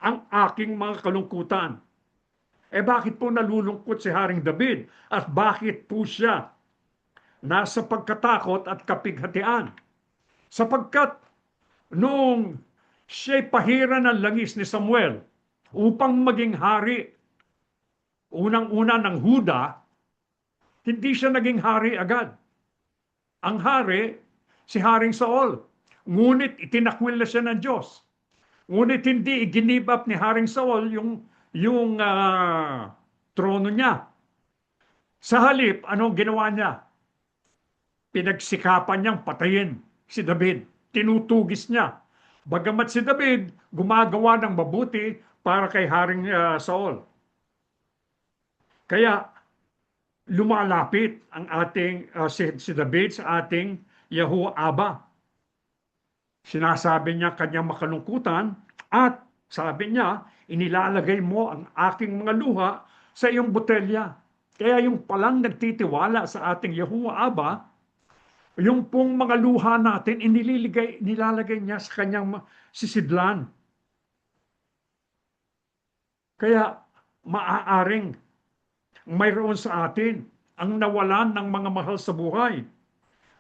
ang aking mga kalungkutan. Bakit po nalulungkot si Haring David? At bakit po siya nasa pagkatakot at kapighatian? Sapagkat nung siya'y pahira ng langis ni Samuel upang maging hari, unang-una ng Huda, hindi siya naging hari agad. Ang hari, si Haring Saul. Ngunit itinakwil na siya ng Diyos. Ngunit hindi i-give up ni Haring Saul yung trono niya. Sa halip, anong ginawa niya? Pinagsikapan niyang patayin si David. Tinutugis niya. Bagamat si David gumagawa ng mabuti para kay Haring Saul. Kaya lumalapit ang ating si David sa ating Yahuwah Aba. Sinasabi niya kanyang makalungkutan at sabi niya, inilalagay mo ang aking mga luha sa iyong botelya. Kaya yung palang nagtitiwala sa ating Yahuwah Aba, yung pong mga luha natin, nilalagay niya sa kanyang sisidlan. Kaya maaaring mayroon sa atin ang nawalan ng mga mahal sa buhay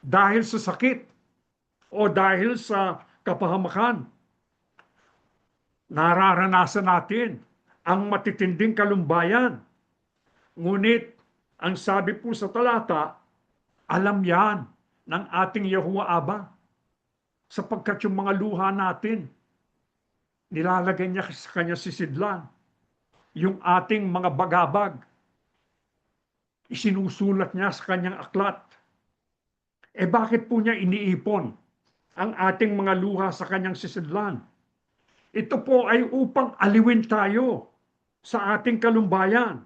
dahil sa sakit o dahil sa kapahamakan. Nararanasan natin ang matitinding kalumbayan. Ngunit, ang sabi po sa talata, alam yan ng ating Yahuwah Aba. Sapagkat yung mga luha natin, nilalagay niya sa kanyang sisidlan. Yung ating mga bagabag, isinusulat niya sa kanyang aklat. Bakit po niya iniipon ang ating mga luha sa kanyang sisidlan? Ito po ay upang aliwin tayo sa ating kalumbayan.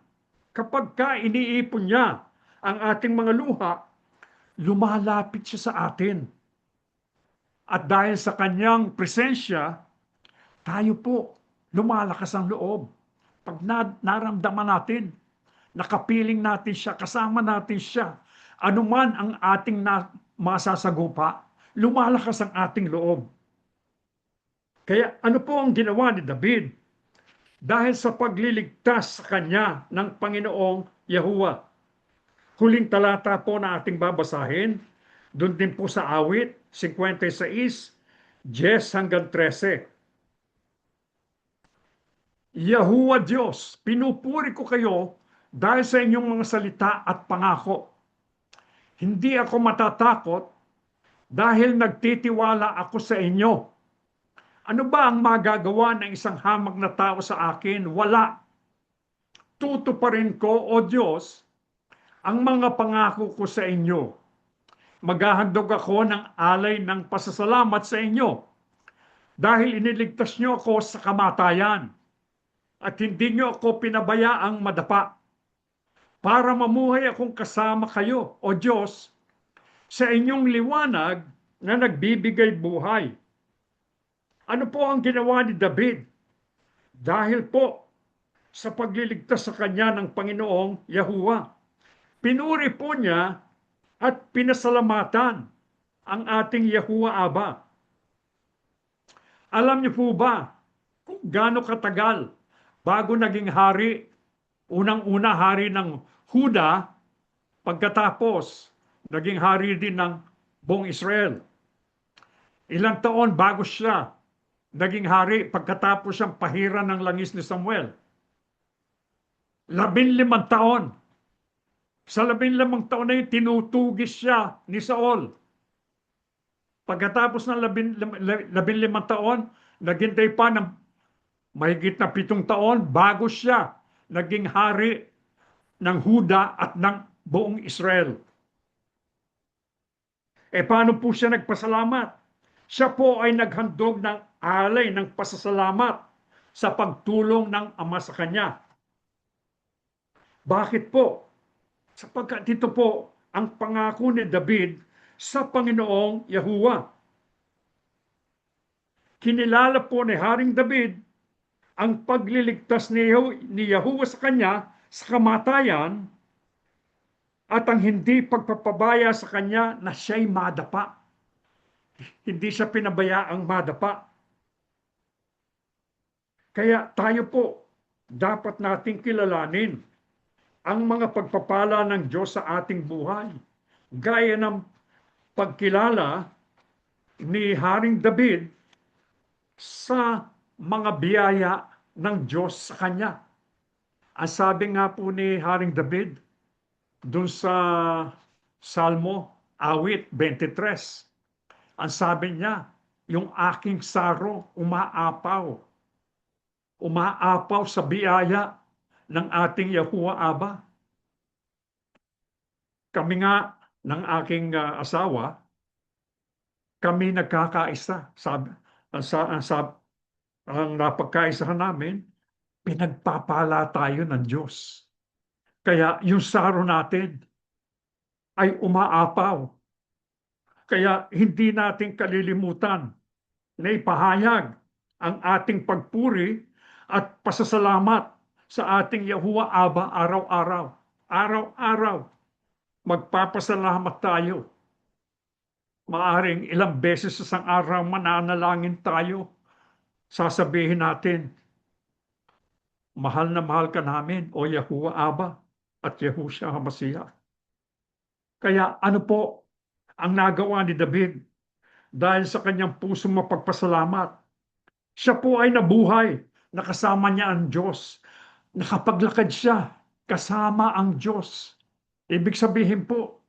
Kapag iniipon niya ang ating mga luha, lumalapit siya sa atin. At dahil sa kanyang presensya, tayo po lumalakas ang loob. Pag naramdaman natin, nakapiling natin siya, kasama natin siya, anuman ang ating masasagupa, lumalakas ang ating loob. Kaya ano po ang ginawa ni David? Dahil sa pagliligtas sa kanya ng Panginoong Yahuwah. Huling talata po na ating babasahin, doon din po sa awit, 56, 10 hanggang 13. Yahuwah Diyos, pinupuri ko kayo dahil sa inyong mga salita at pangako. Hindi ako matatakot dahil nagtitiwala ako sa inyo. Ano ba ang magagawa ng isang hamag na tao sa akin? Wala. Tutuparin ko, O Diyos, ang mga pangako ko sa inyo. Maghahandog ako ng alay ng pasasalamat sa inyo dahil iniligtas niyo ako sa kamatayan at hindi niyo ako pinabayaang madapa. para mamuhay akong kasama kayo, O Diyos, sa inyong liwanag na nagbibigay buhay. Ano po ang ginawa ni David? Dahil po sa pagliligtas sa kanya ng Panginoong Yahuwah. Pinuri po niya at pinasalamatan ang ating Yahuwah Aba. Alam niyo po ba kung gaano katagal bago naging hari, unang-una hari ng Huda, pagkatapos naging hari din ng buong Israel? Ilang taon bago siya naging hari pagkatapos siyang pahiran ng langis ni Samuel? 15 taon. Sa 15 taon na yun, tinutugis siya ni Saul. Pagkatapos ng 15 taon, naghintay pa ng mahigit na 7 taon bago siya naging hari ng Huda at ng buong Israel. Paano po siya nagpasalamat? Siya po ay naghandog ng alay ng pasasalamat sa pagtulong ng Ama sa kanya. Bakit po? Sapagkat ito po ang pangako ni David sa Panginoong Yahuwah. Kinilala po ni Haring David ang pagliligtas ni Yahuwah sa kanya sa kamatayan at ang hindi pagpapabaya sa kanya na siya'y madapa. Hindi siya pinabayaang madapa. Kaya tayo po, dapat nating kilalanin ang mga pagpapala ng Diyos sa ating buhay. Gaya ng pagkilala ni Haring David sa mga biyaya ng Diyos sa kanya. Ang sabi nga po ni Haring David, dun sa Salmo, awit 23, ang sabi niya, yung aking saro umaapaw. Umaapaw sa biyaya ng ating Yahuwah Aba. Kami nga ng aking asawa, kami nagkakaisa. Ang napagkaisahan namin, pinagpapala tayo ng Diyos. Kaya yung saro natin ay umaapaw. Kaya hindi natin kalilimutan na ipahayag ang ating pagpuri at pasasalamat sa ating Yahuwah Aba araw-araw. Araw-araw, magpapasalamat tayo. Maaring ilang beses sa isang araw mananalangin tayo. Sasabihin natin, mahal na mahal ka namin, O Yahuwah Aba at Yahushua HaMashiach. Kaya ano po ang nagawa ni David dahil sa kanyang pusong mapagpasalamat? Siya po ay nabuhay, nakasama niya ang Diyos. Nakapaglakad siya, kasama ang Diyos. Ibig sabihin po,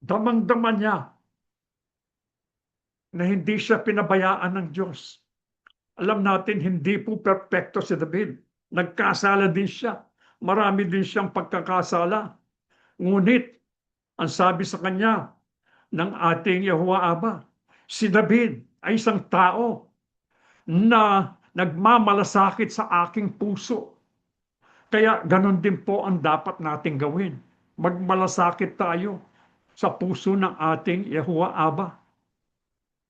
damang-dama niya na hindi siya pinabayaan ng Diyos. Alam natin, hindi po perpekto si David. Nagkasala din siya. Marami din siyang pagkakasala. Ngunit, ang sabi sa kanya ng ating Yahuwah Aba, si David ay isang tao na nagmamalasakit sa aking puso. Kaya ganon din po ang dapat nating gawin. Magmalasakit tayo sa puso ng ating Yahuwah Aba.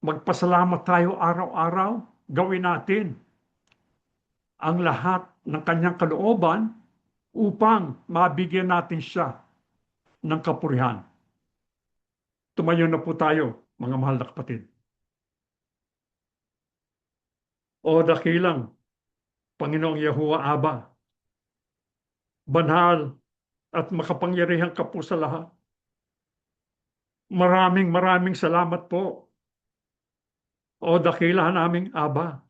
Magpasalamat tayo araw-araw. Gawin natin ang lahat ng kanyang kalooban upang mabigyan natin siya ng kapurihan. Tumayo na po tayo, mga mahal na kapatid. O dakilang Panginoong Yahuwah Aba, banal at makapangyarihan ka po sa lahat. Maraming salamat po, o dakila naming Aba,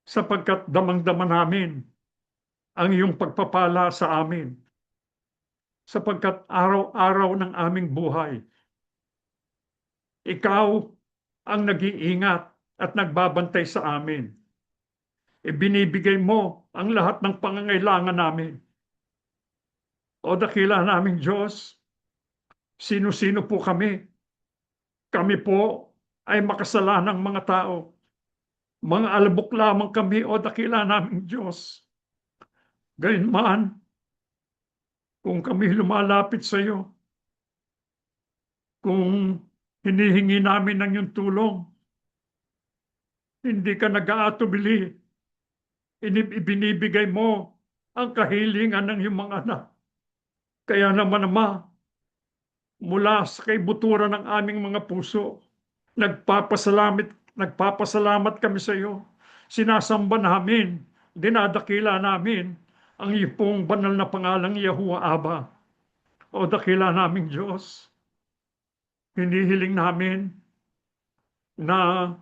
sapagkat damang-dama namin ang iyong pagpapala sa amin, sapagkat araw-araw ng aming buhay, ikaw ang nag-iingat at nagbabantay sa amin. Ibinibigay mo ang lahat ng pangangailangan namin. O dakila naming Diyos, sino-sino po kami? Kami po ay makasalanang mga tao. Mga alabok lamang kami, o dakila naming Diyos. Gayunman, kung kami lumalapit sa iyo, kung hinihingi namin ng iyong tulong, hindi ka nag-aatubili, ibinibigay mo ang kahilingan ng iyong mga anak. Kaya naman, Ama, mula sa kaibuturan ng aming mga puso, nagpapasalamat kami sa iyo. Sinasamba namin, dinadakila namin ang iyong banal na pangalang Yahuwah Aba. O dakila naming Diyos, hinihiling namin na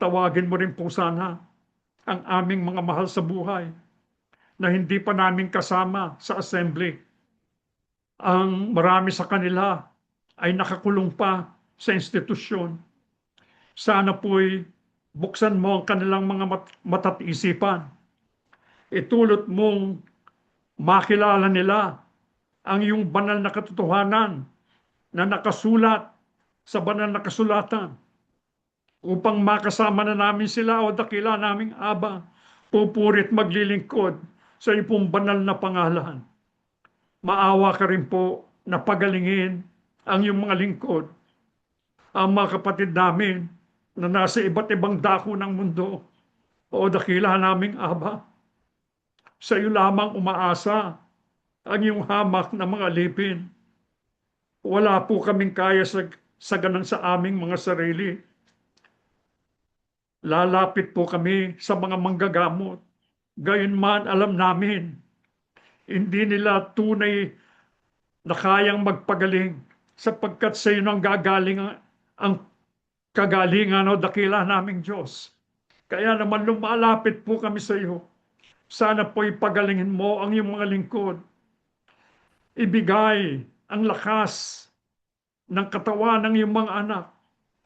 tawagin mo rin po sana ang aming mga mahal sa buhay na hindi pa namin kasama sa assembly. Ang marami sa kanila ay nakakulong pa sa institusyon. Sana po'y buksan mo ang kanilang mga mata't isipan. Itulot mong makilala nila ang iyong banal na katotohanan na nakasulat sa banal na kasulatan upang makasama na namin sila o dakila naming Aba, pupurit maglilingkod sa iyong banal na pangalan. Maawa ka rin po na pagalingin ang iyong mga lingkod, ang mga kapatid namin na nasa iba't ibang dako ng mundo. O dakila naming Aba, sa iyo lamang umaasa ang iyong hamak na mga lipin. Wala po kaming kaya sa ganang sa aming mga sarili. Lalapit po kami sa mga manggagamot. Gayunman alam namin, hindi nila tunay na kayang magpagaling sapagkat sa iyo nang gagaling ang kagalingan o dakila naming Diyos. Kaya naman lumalapit po kami sa iyo. Sana po ipagalingin mo ang iyong mga lingkod. Ibigay ang lakas ng katawan ng iyong mga anak.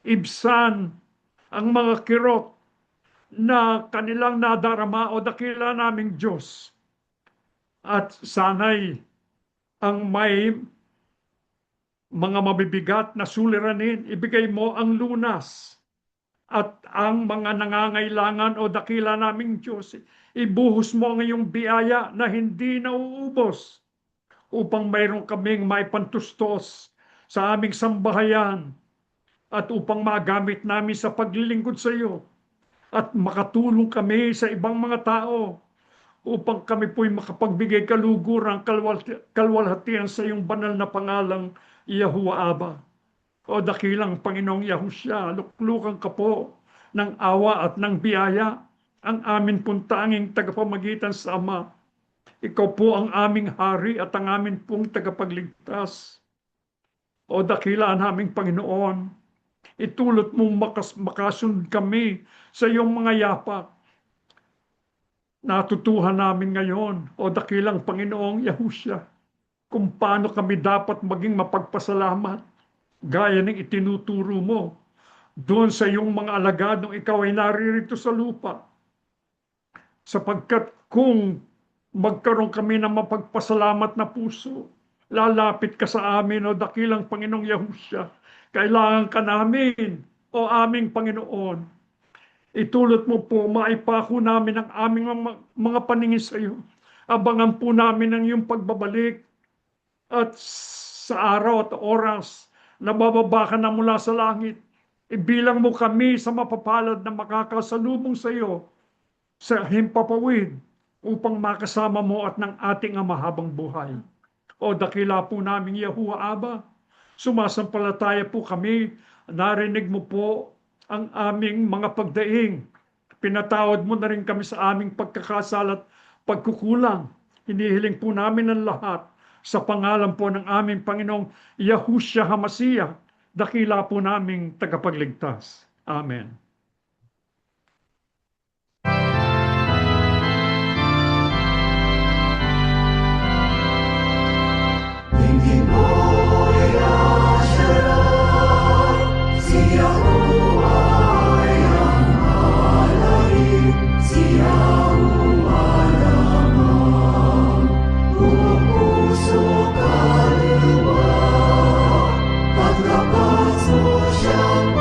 Ibsan ang mga kirot na kanilang nadarama o dakila naming Diyos. At sana'y ang may mga mabibigat na suliranin, ibigay mo ang lunas. At ang mga nangangailangan o dakila naming Diyos, ibuhos mo ang iyong biyaya na hindi nauubos upang mayroon kaming maipantustos sa aming sambahayan at upang magamit namin sa paglilingkod sa iyo at makatulong kami sa ibang mga tao upang kami po'y makapagbigay kaluguran, kalwalhatian sa iyong banal na pangalang Yahuwah Aba. O dakilang Panginoong Yahusya, luklukan ka po ng awa at ng biyaya, ang amin pong tanging tagapamagitan sa Ama. Ikaw po ang aming hari at ang amin pong tagapagligtas. O dakila naming Panginoon, itulot mong makasunod kami sa iyong mga yapak. Natutuhan namin ngayon, o dakilang Panginoong Yahusya, kung paano kami dapat maging mapagpasalamat gaya ng itinuturo mo doon sa iyong mga alagad nung ikaw ay naririto sa lupa. Sapagkat kung magkaroon kami ng mapagpasalamat na puso, lalapit ka sa amin, o dakilang Panginoong Yahusya. Kailangan ka namin, o aming Panginoon. Itulot mo po, maipako namin ang aming mga paningin sa iyo. Abangan po namin ang iyong pagbabalik at sa araw at oras na bababa ka na mula sa langit. Ibilang mo kami sa mapapalad na makakasalubong sa iyo sa himpapawid upang makasama mo at ng ating mahabang buhay. O dakila po namin Yahuwah Aba, sumasampalataya po kami, narinig mo po ang aming mga pagdaing. Pinatawad mo na rin kami sa aming pagkakasala at pagkukulang. Hinihiling po namin ang lahat sa pangalan po ng aming Panginoong Yahushua HaMashiach, dakila po naming tagapagligtas. Amen. Paglapas mo siyang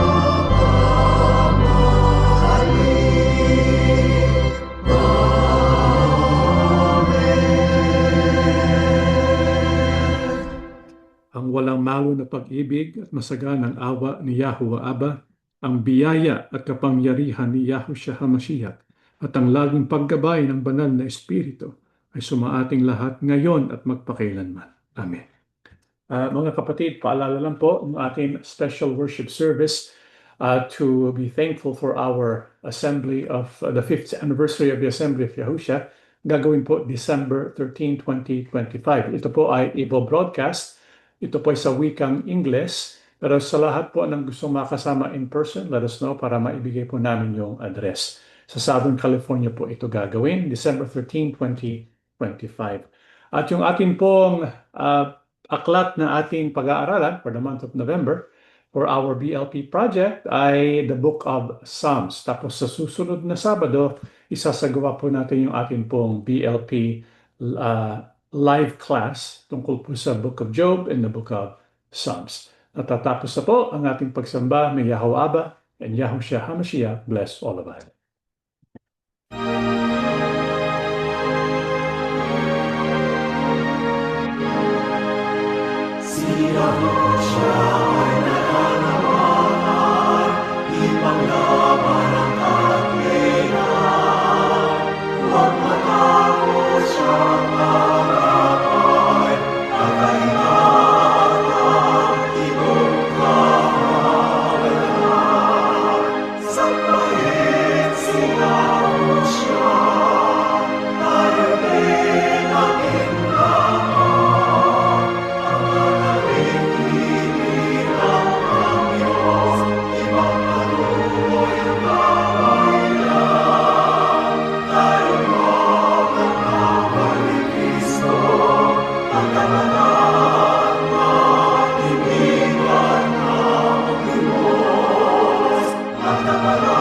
lalo na pag-ibig at masaganang awa ni Yahuwah Abba, ang biyaya at kapangyarihan ni Yahushua HaMashiach, at ang laging paggabay ng banal na Espiritu ay sumaating lahat ngayon at magpakailanman. Amen. Mga kapatid, paalala lang po ng ating special worship service to be thankful for our assembly of the 5th anniversary of the Assembly of Yahushua. Gagawin po December 13, 2025. Ito po ay i-broadcast. Ito po ay sa wikang Ingles. Pero sa lahat po ng gustong makasama in person, let us know para maibigay po namin yung address. Sa Southern California po ito gagawin, December 13, 2025. At yung ating pong aklat na ating pag-aaralan for the month of November for our BLP project ay the Book of Psalms. Tapos sa susunod na Sabado, isasagawa po natin yung ating pong BLP live class tungkol po sa Book of Job and the Book of Psalms. Natatapos na po ang ating pagsamba. May Yahuwah Abba and Yahushua HaMashiach bless all of us. Amen.